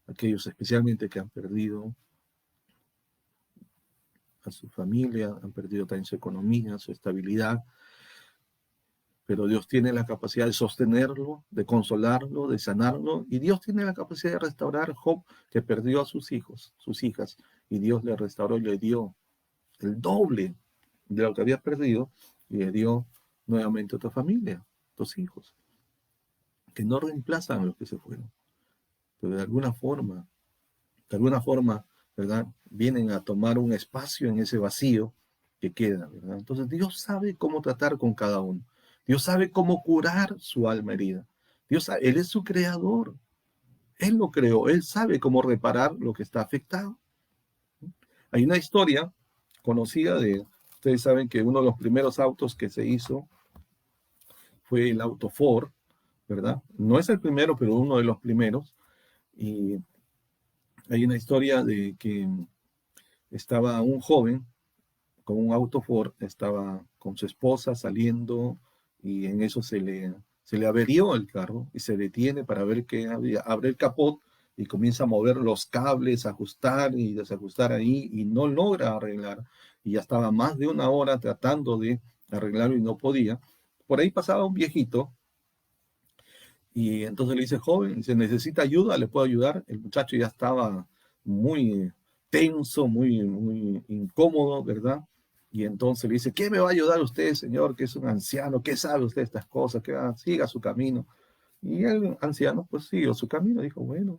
aquellos especialmente que han perdido a su familia, han perdido también su economía, su estabilidad. Pero Dios tiene la capacidad de sostenerlo, de consolarlo, de sanarlo, y Dios tiene la capacidad de restaurar. Job, que perdió a sus hijos, sus hijas, y Dios le restauró y le dio el doble de lo que había perdido, y le dio nuevamente otra familia, dos hijos, que no reemplazan a los que se fueron, pero de alguna forma, ¿verdad? Vienen a tomar un espacio en ese vacío que queda, ¿verdad? Entonces Dios sabe cómo tratar con cada uno. Dios sabe cómo curar su alma herida. Él es su creador. Él lo creó. Él sabe cómo reparar lo que está afectado. Hay una historia conocida ustedes saben que uno de los primeros autos que se hizo fue el auto Ford, ¿verdad? No es el primero, pero uno de los primeros. Y hay una historia de que estaba un joven con un auto Ford, estaba con su esposa saliendo y en eso se le averió el carro y se detiene para ver qué había. Abre el capot y comienza a mover los cables, ajustar y desajustar ahí y no logra arreglar. Y ya estaba más de una hora tratando de arreglarlo y no podía. Por ahí pasaba un viejito y entonces le dice, joven, dice, ¿necesita ayuda? ¿Le puedo ayudar? El muchacho ya estaba muy tenso, muy incómodo, ¿verdad? Y entonces le dice, ¿qué me va a ayudar usted, señor, que es un anciano? ¿Qué sabe usted de estas cosas? Que siga su camino. Y el anciano, pues siguió su camino, dijo, bueno.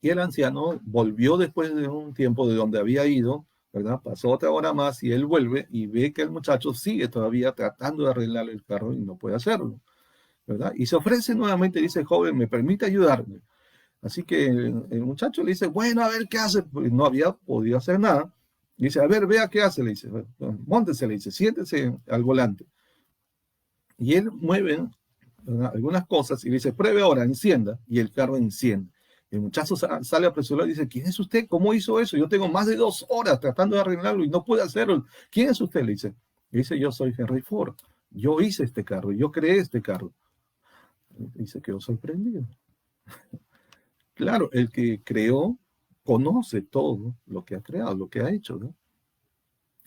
Y el anciano volvió después de un tiempo de donde había ido, ¿verdad? Pasó otra hora más y él vuelve y ve que el muchacho sigue todavía tratando de arreglar el carro y no puede hacerlo, ¿verdad? Y se ofrece nuevamente, dice, joven, ¿me permite ayudarme? Así que el muchacho le dice, bueno, a ver qué hace. Pues no había podido hacer nada. Dice, a ver, vea qué hace, le dice. Móntese, le dice, siéntese al volante. Y él mueve, ¿verdad?, algunas cosas y le dice, pruebe ahora, encienda. Y el carro enciende. El muchacho sale apresurado y dice, ¿quién es usted? ¿Cómo hizo eso? Yo tengo más de 2 horas tratando de arreglarlo y no puedo hacerlo. ¿Quién es usted? Le dice. Y dice, yo soy Henry Ford. Yo hice este carro, yo creé este carro. Y se quedó sorprendido. Claro, el que creó conoce todo lo que ha creado, lo que ha hecho, ¿no?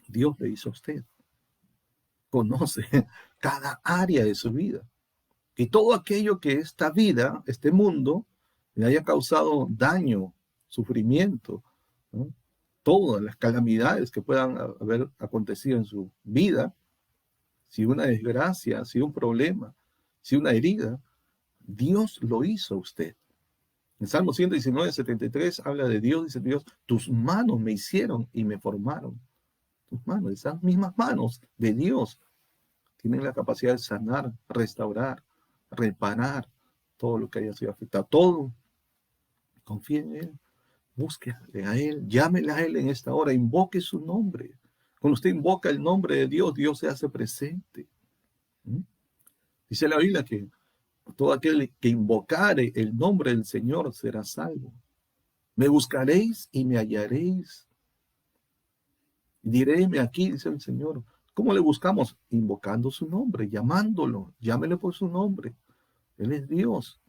Dios le hizo a usted. Conoce cada área de su vida. Y todo aquello que esta vida, este mundo, le haya causado daño, sufrimiento, ¿no? Todas las calamidades que puedan haber acontecido en su vida, si una desgracia, si un problema, si una herida, Dios lo hizo a usted. En Salmo 119, 73 habla de Dios, dice Dios, tus manos me hicieron y me formaron. Tus manos, esas mismas manos de Dios, tienen la capacidad de sanar, restaurar, reparar todo lo que haya sido afectado. Todo. Confíe en Él, búsquele a Él, llámele a Él en esta hora, invoque su nombre. Cuando usted invoca el nombre de Dios, Dios se hace presente. Dice la Biblia que todo aquel que invocare el nombre del Señor será salvo. Me buscaréis y me hallaréis. Diréme aquí, dice el Señor. ¿Cómo le buscamos? Invocando su nombre, llamándolo. Llámele por su nombre. Él es Dios.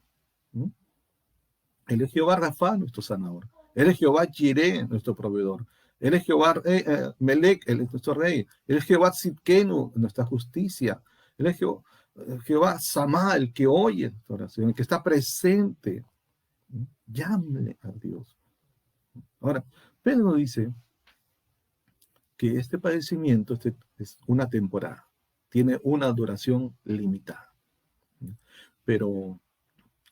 Él es Jehová Rafa, nuestro sanador. Él es Jehová Jireh, nuestro proveedor. Él es Jehová Melech, él es nuestro rey. Él es Jehová Tzidkenu, nuestra justicia. Él es Jehová Samá, el que oye tu oración, el que está presente. Llámale a Dios. Ahora, Pedro dice que este padecimiento es una temporada, tiene una duración limitada. Pero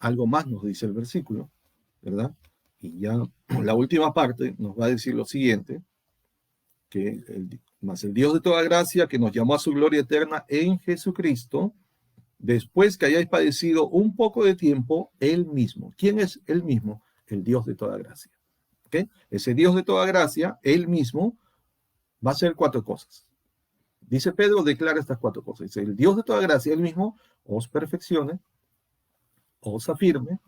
algo más nos dice el versículo, ¿verdad? Y ya la última parte nos va a decir lo siguiente, que más el Dios de toda gracia, que nos llamó a su gloria eterna en Jesucristo, después que hayáis padecido un poco de tiempo, Él mismo. ¿Quién es Él mismo? El Dios de toda gracia. ¿Okay? Ese Dios de toda gracia, Él mismo, va a hacer 4 cosas. Dice Pedro, declara estas 4 cosas. Dice, el Dios de toda gracia, Él mismo, os perfeccione, os afirme,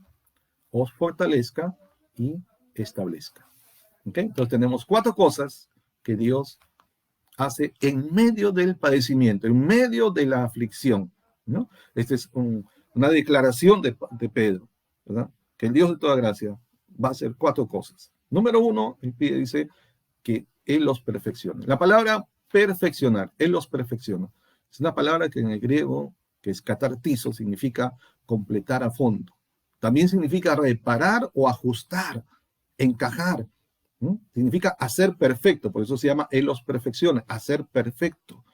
os fortalezca y establezca. ¿Okay? Entonces tenemos 4 cosas que Dios hace en medio del padecimiento, en medio de la aflicción, ¿no? Esta es una declaración de Pedro, ¿verdad? Que el Dios de toda gracia va a hacer 4 cosas. Número 1, él dice que Él los perfecciona. La palabra perfeccionar, Él los perfecciona. Es una palabra que en el griego, que es catartizo, significa completar a fondo. También significa reparar o ajustar, encajar. Significa hacer perfecto, por eso se llama Él los perfecciona, hacer perfecto.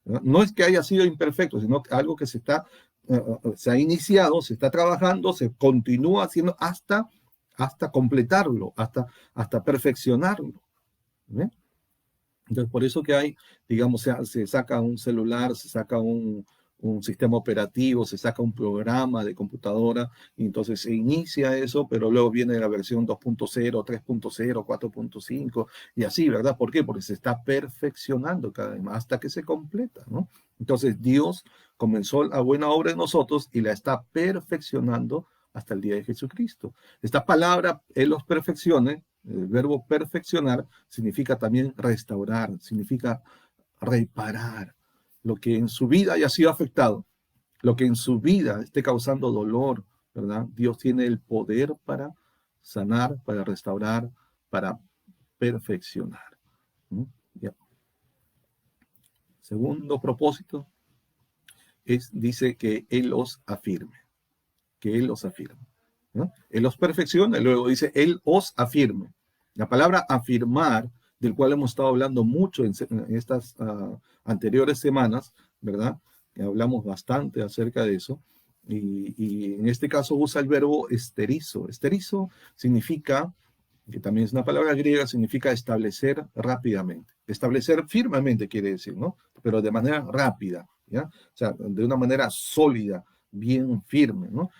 No es que haya sido imperfecto, sino algo que se ha iniciado, se está trabajando, se continúa haciendo hasta completarlo, hasta perfeccionarlo. ¿Ve? Entonces, por eso que hay, digamos, se saca un celular, se saca un sistema operativo, se saca un programa de computadora, y entonces se inicia eso, pero luego viene la versión 2.0, 3.0, 4.5, y así, ¿verdad? ¿Por qué? Porque se está perfeccionando cada vez más hasta que se completa, ¿no? Entonces, Dios comenzó la buena obra en nosotros y la está perfeccionando hasta el día de Jesucristo. Esta palabra, Él los perfeccione, el verbo perfeccionar, significa también restaurar, significa reparar lo que en su vida haya sido afectado, lo que en su vida esté causando dolor, ¿verdad? Dios tiene el poder para sanar, para restaurar, para perfeccionar. Ya. Segundo propósito dice que Él los afirme, que Él los afirme, ¿no? Él los perfecciona, y luego dice Él os afirme. La palabra afirmar, del cual hemos estado hablando mucho en estas anteriores semanas, ¿verdad? Hablamos bastante acerca de eso, y en este caso usa el verbo esterizo. Esterizo significa, que también es una palabra griega, significa establecer rápidamente. Establecer firmemente quiere decir, ¿no? Pero de manera rápida, ¿ya? O sea, de una manera sólida, bien firme, ¿no?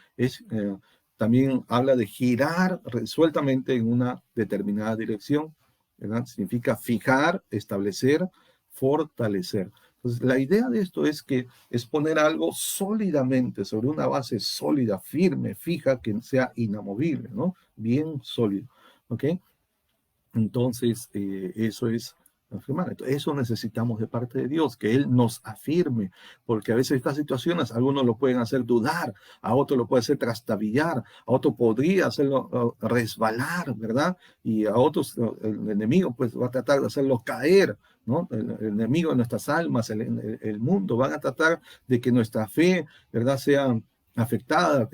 También habla de girar resueltamente en una determinada dirección, ¿verdad? Significa fijar, establecer, fortalecer. Entonces, la idea de esto es poner algo sólidamente, sobre una base sólida, firme, fija, que sea inamovible, ¿no? Bien sólido, ¿ok? Entonces, eso es afirmar. Entonces, eso necesitamos de parte de Dios, que Él nos afirme, porque a veces estas situaciones, algunos lo pueden hacer dudar, a otros lo puede hacer trastabillar, a otro podría hacerlo resbalar, ¿verdad? Y a otros, el enemigo pues va a tratar de hacerlo caer, ¿no? El enemigo de nuestras almas, el mundo, van a tratar de que nuestra fe, ¿verdad?, sea afectada.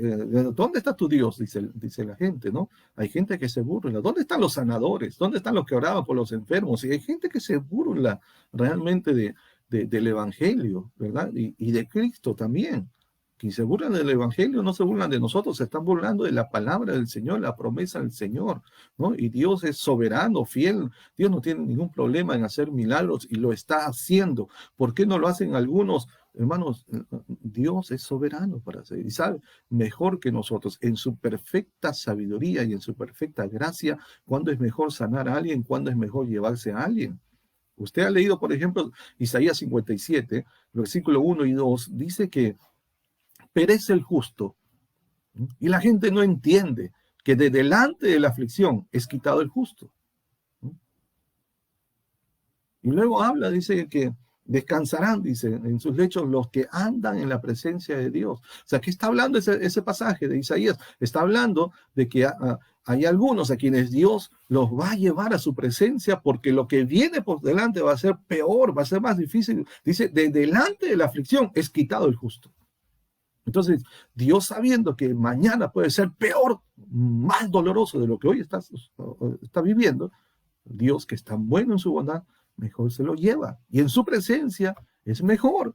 ¿Dónde está tu Dios? Dice la gente, ¿no? Hay gente que se burla. ¿Dónde están los sanadores? ¿Dónde están los que oraban por los enfermos? Y hay gente que se burla realmente del Evangelio, ¿verdad? Y de Cristo también. Quien se burlan del Evangelio no se burlan de nosotros, se están burlando de la palabra del Señor, la promesa del Señor, ¿no? Y Dios es soberano, fiel. Dios no tiene ningún problema en hacer milagros y lo está haciendo. ¿Por qué no lo hacen algunos? Hermanos, Dios es soberano para hacer y sabe mejor que nosotros en su perfecta sabiduría y en su perfecta gracia cuándo es mejor sanar a alguien, cuándo es mejor llevarse a alguien. Usted ha leído, por ejemplo, Isaías 57, versículo 1 y 2, dice que perece el justo y la gente no entiende que de delante de la aflicción es quitado el justo. Y luego habla, dice que descansarán, dice, en sus lechos los que andan en la presencia de Dios. O sea, ¿qué está hablando ese pasaje de Isaías? Está hablando de que hay algunos a quienes Dios los va a llevar a su presencia porque lo que viene por delante va a ser peor, va a ser más difícil. Dice, de delante de la aflicción es quitado el justo. Entonces, Dios sabiendo que mañana puede ser peor, más doloroso de lo que hoy está viviendo, Dios que es tan bueno en su bondad, mejor se lo lleva. Y en su presencia es mejor.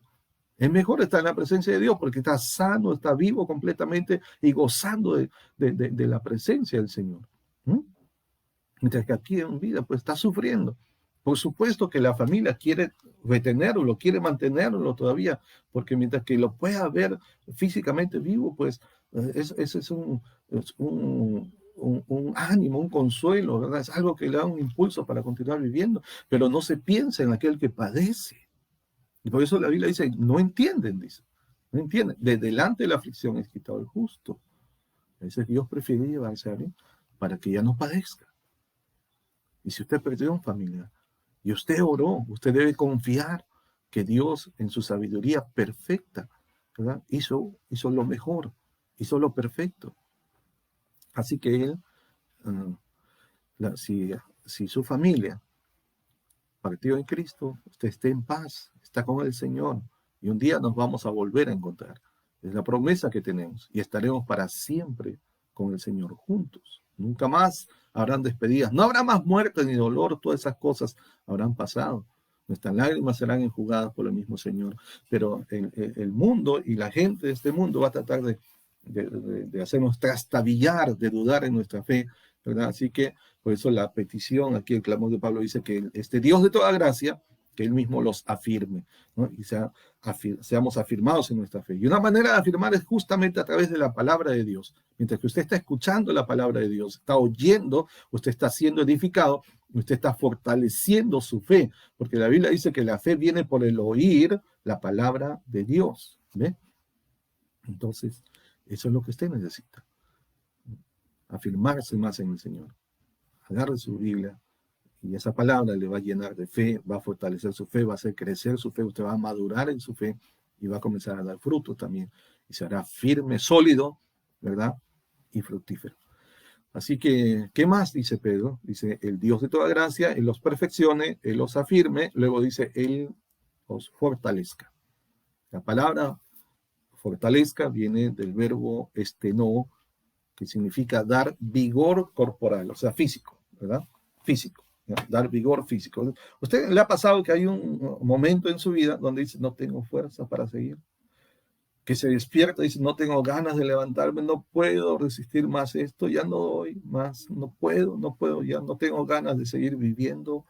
Es mejor estar en la presencia de Dios porque está sano, está vivo completamente y gozando de la presencia del Señor. ¿Mm? Mientras que aquí en vida pues está sufriendo. Por supuesto que la familia quiere retenerlo, quiere mantenerlo todavía, porque mientras que lo pueda ver físicamente vivo, pues ese es un ánimo, un consuelo, ¿verdad? Es algo que le da un impulso para continuar viviendo, pero no se piensa en aquel que padece. Y por eso la Biblia dice, no entienden, dice, no entienden. De delante de la aflicción es quitado el justo. Dice que Dios prefiere llevarse a alguien para que ya no padezca. Y si usted perdió un familiar y usted oró, usted debe confiar que Dios en su sabiduría perfecta, ¿verdad? Hizo lo mejor, hizo lo perfecto. Así que Él, uh, si su familia partió en Cristo, usted esté en paz, está con el Señor y un día nos vamos a volver a encontrar. Es la promesa que tenemos y estaremos para siempre con el Señor juntos. Nunca más habrán despedidas, no habrá más muerte ni dolor, todas esas cosas habrán pasado. Nuestras lágrimas serán enjugadas por el mismo Señor, pero el mundo y la gente de este mundo va a tratar de hacernos trastabillar, de dudar en nuestra fe, ¿verdad? Así que por eso la petición, aquí el clamor de Pablo dice que este Dios de toda gracia, que Él mismo los afirme, ¿no? Y seamos afirmados en nuestra fe. Y una manera de afirmar es justamente a través de la palabra de Dios. Mientras que usted está escuchando la palabra de Dios, está oyendo, usted está siendo edificado, usted está fortaleciendo su fe, porque la Biblia dice que la fe viene por el oír la palabra de Dios. ¿Ve? Entonces, eso es lo que usted necesita. Afirmarse más en el Señor. Agarre su Biblia y esa palabra le va a llenar de fe, va a fortalecer su fe, va a hacer crecer su fe, usted va a madurar en su fe y va a comenzar a dar frutos también y será firme, sólido, ¿verdad? Y fructífero. Así que, ¿qué más dice Pedro? Dice, el Dios de toda gracia, Él los perfeccione, Él los afirme, luego dice, Él os fortalezca. La palabra fortalezca viene del verbo esteno, que significa dar vigor corporal, o sea, físico, ¿verdad? Físico, ¿no? Dar vigor físico. ¿Usted le ha pasado que hay un momento en su vida donde dice, no tengo fuerza para seguir? Que se despierta y dice, no tengo ganas de levantarme, no puedo resistir más esto, ya no doy más, no puedo, ya no tengo ganas de seguir viviendo.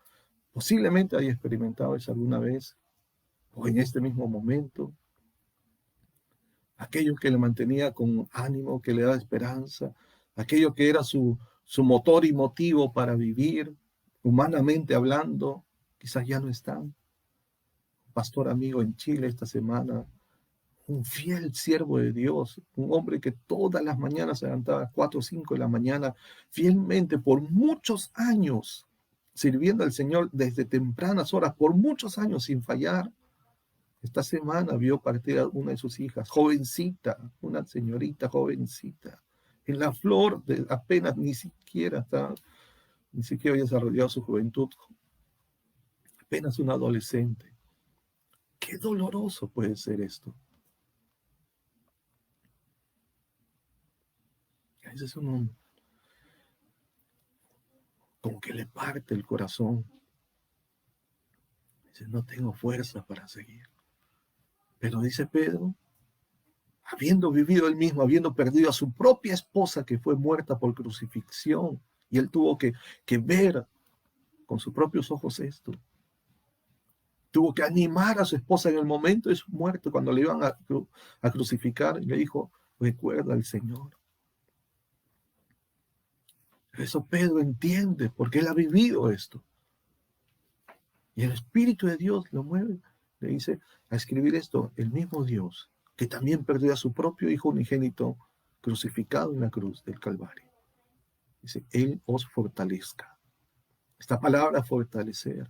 Posiblemente haya experimentado eso alguna vez o en este mismo momento. Aquello que le mantenía con ánimo, que le daba esperanza, aquello que era su motor y motivo para vivir, humanamente hablando, quizás ya no están. Pastor amigo en Chile esta semana, un fiel siervo de Dios, un hombre que todas las mañanas se levantaba a 4 o 5 de la mañana, fielmente por muchos años, sirviendo al Señor desde tempranas horas, por muchos años sin fallar. Esta semana vio partir a una de sus hijas, jovencita, una señorita jovencita, en la flor de apenas ni siquiera había desarrollado su juventud, apenas un adolescente. Qué doloroso puede ser esto. A veces uno como que le parte el corazón. Dice, no tengo fuerza para seguir. Pero dice Pedro, habiendo vivido él mismo, habiendo perdido a su propia esposa que fue muerta por crucifixión, y él tuvo que ver con sus propios ojos esto. Tuvo que animar a su esposa en el momento de su muerte, cuando le iban a crucificar, y le dijo, recuerda al Señor. Eso Pedro entiende, porque él ha vivido esto. Y el Espíritu de Dios lo mueve, le dice a escribir esto, el mismo Dios, que también perdió a su propio Hijo unigénito crucificado en la cruz del Calvario. Dice, Él os fortalezca. Esta palabra fortalecer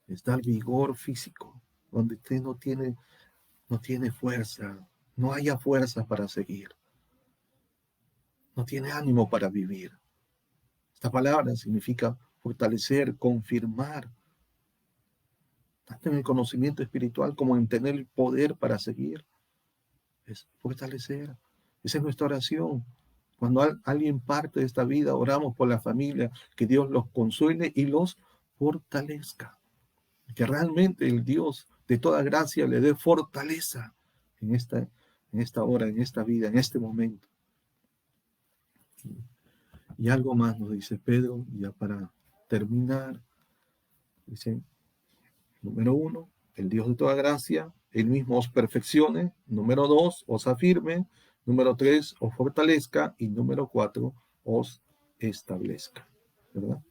es dar vigor físico, donde usted no tiene fuerza, no haya fuerza para seguir, no tiene ánimo para vivir. Esta palabra significa fortalecer, confirmar, tanto en el conocimiento espiritual como en tener el poder para seguir. es fortalecer. Esa es nuestra oración. Cuando alguien parte de esta vida, oramos por la familia, que Dios los consuele y los fortalezca. Que realmente el Dios de toda gracia le dé fortaleza en esta hora, en esta vida, en este momento. Y algo más nos dice Pedro, ya para terminar. Dice, número 1, el Dios de toda gracia, él mismo os perfeccione. Número 2, os afirme. Número 3, os fortalezca. Y número 4, os establezca. ¿Verdad?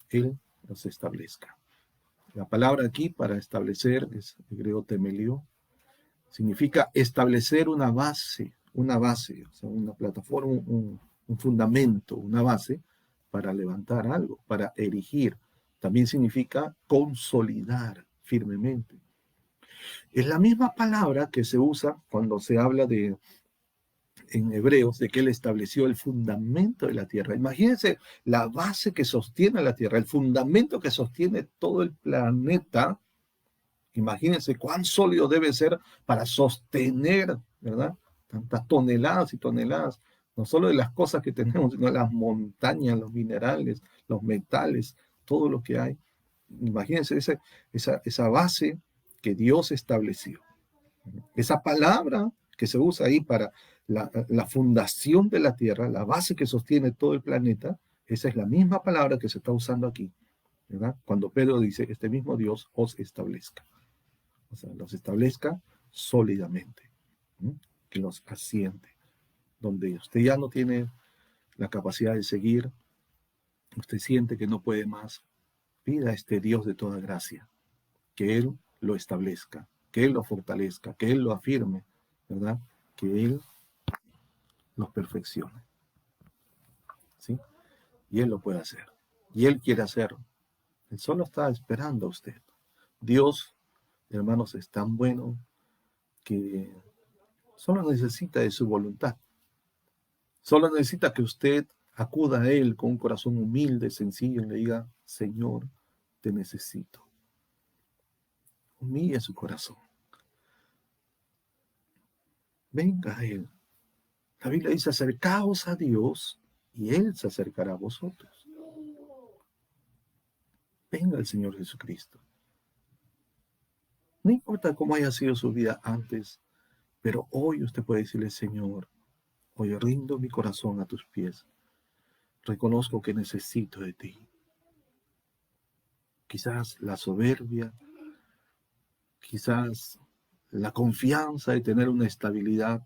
Él os establezca. La palabra aquí para establecer es el griego temelio. Significa establecer una base, o sea, una plataforma, un fundamento, una base para levantar algo, para erigir. También significa consolidar firmemente. Es la misma palabra que se usa cuando se habla en Hebreos de que él estableció el fundamento de la tierra. Imagínense la base que sostiene la tierra, el fundamento que sostiene todo el planeta. Imagínense cuán sólido debe ser para sostener, ¿verdad? Tantas toneladas y toneladas, no solo de las cosas que tenemos, sino de las montañas, los minerales, los metales, todo lo que hay. Imagínense esa base que Dios estableció. Esa palabra que se usa ahí para la fundación de la Tierra, la base que sostiene todo el planeta, esa es la misma palabra que se está usando aquí, ¿verdad? Cuando Pedro dice, este mismo Dios os establezca. O sea, los establezca sólidamente, ¿sí? Que los asiente. Donde usted ya no tiene la capacidad de seguir, usted siente que no puede más, pida a este Dios de toda gracia, que Él lo establezca, que Él lo fortalezca, que Él lo afirme, ¿verdad? Que Él los perfeccione, ¿sí? Y Él lo puede hacer. Y Él quiere hacerlo. Él solo está esperando a usted. Dios, hermanos, es tan bueno que solo necesita de su voluntad. Solo necesita que usted acuda a Él con un corazón humilde, sencillo, y le diga, Señor, te necesito. Humille su corazón. Venga a Él. La Biblia dice, acercaos a Dios y Él se acercará a vosotros. Venga el Señor Jesucristo. No importa cómo haya sido su vida antes, pero hoy usted puede decirle, Señor, hoy rindo mi corazón a tus pies. Reconozco que necesito de ti. Quizás la soberbia, quizás la confianza de tener una estabilidad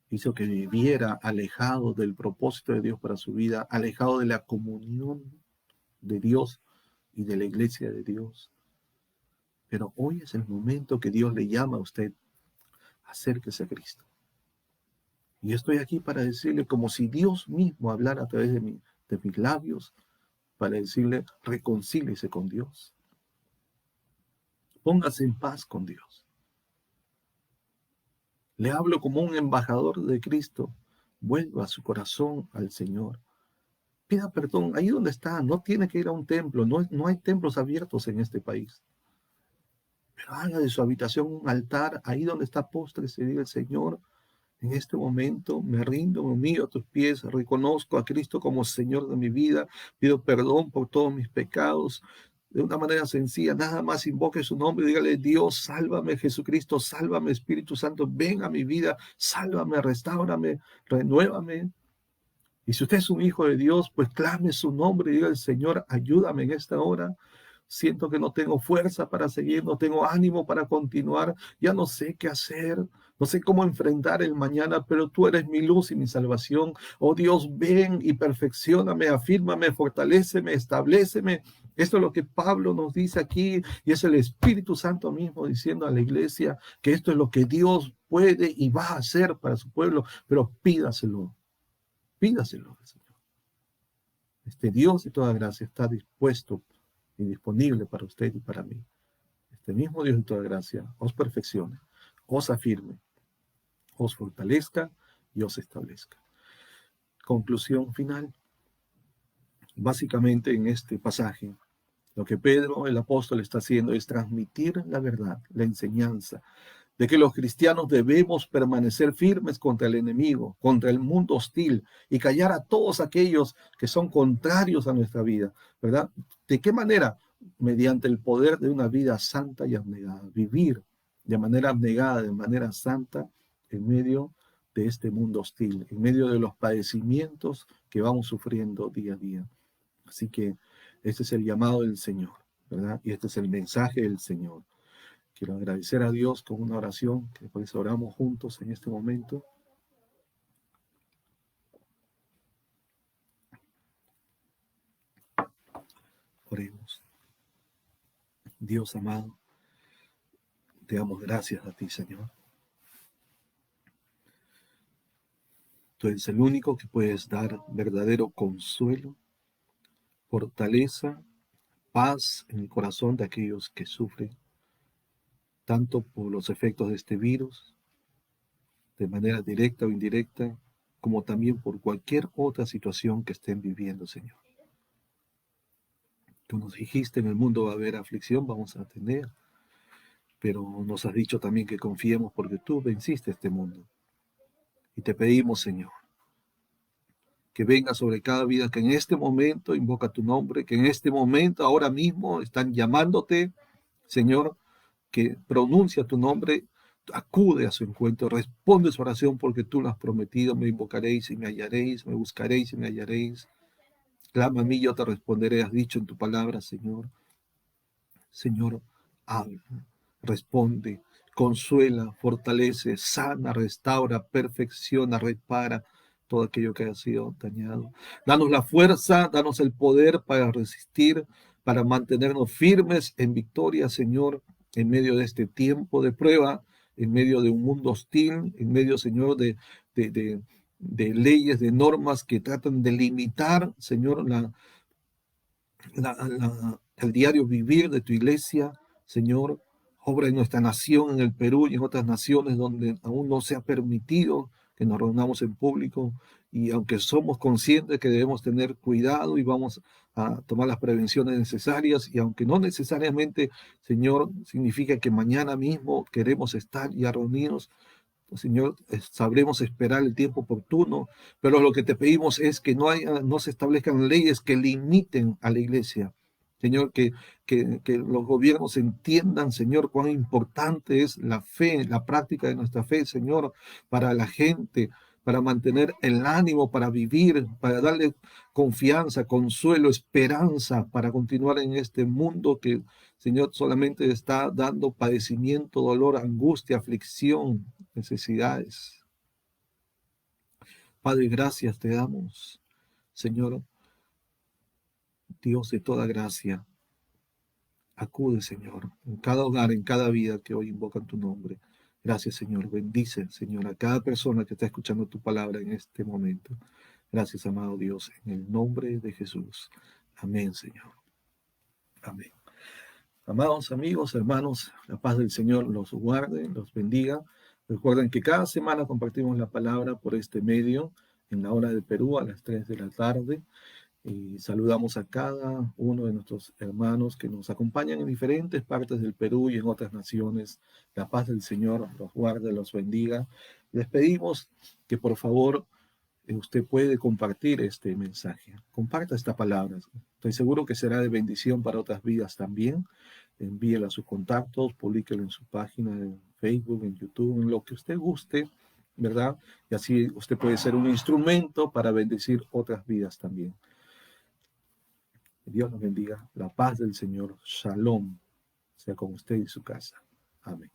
hizo que viviera alejado del propósito de Dios para su vida, alejado de la comunión de Dios y de la iglesia de Dios. Pero hoy es el momento que Dios le llama a usted, acérquese a Cristo. Y estoy aquí para decirle, como si Dios mismo hablara a través de mis labios, para decirle, reconcíliese con Dios. Póngase en paz con Dios. Le hablo como un embajador de Cristo. Vuelva su corazón al Señor. Pida perdón ahí donde está. No tiene que ir a un templo. No hay templos abiertos en este país. Pero haga de su habitación un altar. Ahí donde está postre, se diga el Señor. En este momento me rindo, me humillo a tus pies, reconozco a Cristo como Señor de mi vida, pido perdón por todos mis pecados. De una manera sencilla, nada más invoque su nombre y dígale, Dios, sálvame, Jesucristo, sálvame, Espíritu Santo, ven a mi vida, sálvame, restáurame, renuévame. Y si usted es un hijo de Dios, pues clame su nombre y diga, Señor, ayúdame en esta hora. Siento que no tengo fuerza para seguir, no tengo ánimo para continuar, ya no sé qué hacer, no sé cómo enfrentar el mañana, pero tú eres mi luz y mi salvación. Oh Dios, ven y perfeccióname, afírmame, fortaléceme, establéceme. Esto es lo que Pablo nos dice aquí y es el Espíritu Santo mismo diciendo a la iglesia que esto es lo que Dios puede y va a hacer para su pueblo, pero pídaselo al Señor. Este Dios de toda gracia está dispuesto y disponible para usted y para mí. Este mismo Dios de toda gracia os perfeccione, os afirme, os fortalezca y os establezca. Conclusión final. Básicamente en este pasaje, lo que Pedro, el apóstol, está haciendo es transmitir la verdad, la enseñanza de que los cristianos debemos permanecer firmes contra el enemigo, contra el mundo hostil y callar a todos aquellos que son contrarios a nuestra vida, ¿verdad? ¿De qué manera? Mediante el poder de una vida santa y abnegada, vivir de manera abnegada, de manera santa, en medio de este mundo hostil, en medio de los padecimientos que vamos sufriendo día a día. Así que este es el llamado del Señor, ¿verdad? Y este es el mensaje del Señor. Quiero agradecer a Dios con una oración, que pues oramos juntos en este momento. Oremos. Dios amado, te damos gracias a ti, Señor. Tú eres el único que puedes dar verdadero consuelo, fortaleza, paz en el corazón de aquellos que sufren, tanto por los efectos de este virus, de manera directa o indirecta, como también por cualquier otra situación que estén viviendo, Señor. Tú nos dijiste, en el mundo va a haber aflicción, vamos a tener, pero nos has dicho también que confiemos porque tú venciste este mundo. Y te pedimos, Señor, que venga sobre cada vida que en este momento invoca tu nombre, que en este momento, ahora mismo, están llamándote, Señor, que pronuncia tu nombre, acude a su encuentro, responde su oración porque tú lo has prometido, me invocaréis y me hallaréis, me buscaréis y me hallaréis. Clama a mí, yo te responderé, has dicho en tu palabra, Señor. Señor, habla, responde, consuela, fortalece, sana, restaura, perfecciona, repara todo aquello que haya sido dañado. Danos la fuerza, danos el poder para resistir, para mantenernos firmes en victoria, Señor, en medio de este tiempo de prueba, en medio de un mundo hostil, en medio, Señor, de, de, de leyes, de normas que tratan de limitar, Señor, el diario vivir de tu iglesia, Señor. Obra en nuestra nación, en el Perú y en otras naciones donde aún no se ha permitido que nos reunamos en público. Y aunque somos conscientes que debemos tener cuidado y vamos a tomar las prevenciones necesarias, y aunque no necesariamente, Señor, significa que mañana mismo queremos estar ya reunidos, Señor, sabremos esperar el tiempo oportuno, pero lo que te pedimos es que no se establezcan leyes que limiten a la iglesia. Señor, que los gobiernos entiendan, Señor, cuán importante es la fe, la práctica de nuestra fe, Señor, para la gente, para mantener el ánimo, para vivir, para darle confianza, consuelo, esperanza, para continuar en este mundo que, Señor, solamente está dando padecimiento, dolor, angustia, aflicción, necesidades. Padre, gracias te damos, Señor, Dios de toda gracia. Acude, Señor, en cada hogar, en cada vida que hoy invocan tu nombre. Gracias, Señor. Bendice, Señor, a cada persona que está escuchando tu palabra en este momento. Gracias, amado Dios, en el nombre de Jesús. Amén, Señor. Amén. Amados amigos, hermanos, la paz del Señor los guarde, los bendiga. Recuerden que cada semana compartimos la palabra por este medio, en la hora del Perú, a las 3 de la tarde. Y saludamos a cada uno de nuestros hermanos que nos acompañan en diferentes partes del Perú y en otras naciones. La paz del Señor los guarde, los bendiga. Les pedimos que por favor usted puede compartir este mensaje. Comparta esta palabra. Estoy seguro que será de bendición para otras vidas también. Envíela a sus contactos, publíquelo en su página de Facebook, en YouTube, en lo que usted guste, ¿verdad? Y así usted puede ser un instrumento para bendecir otras vidas también. Que Dios los bendiga. La paz del Señor, Shalom, sea con usted y su casa. Amén.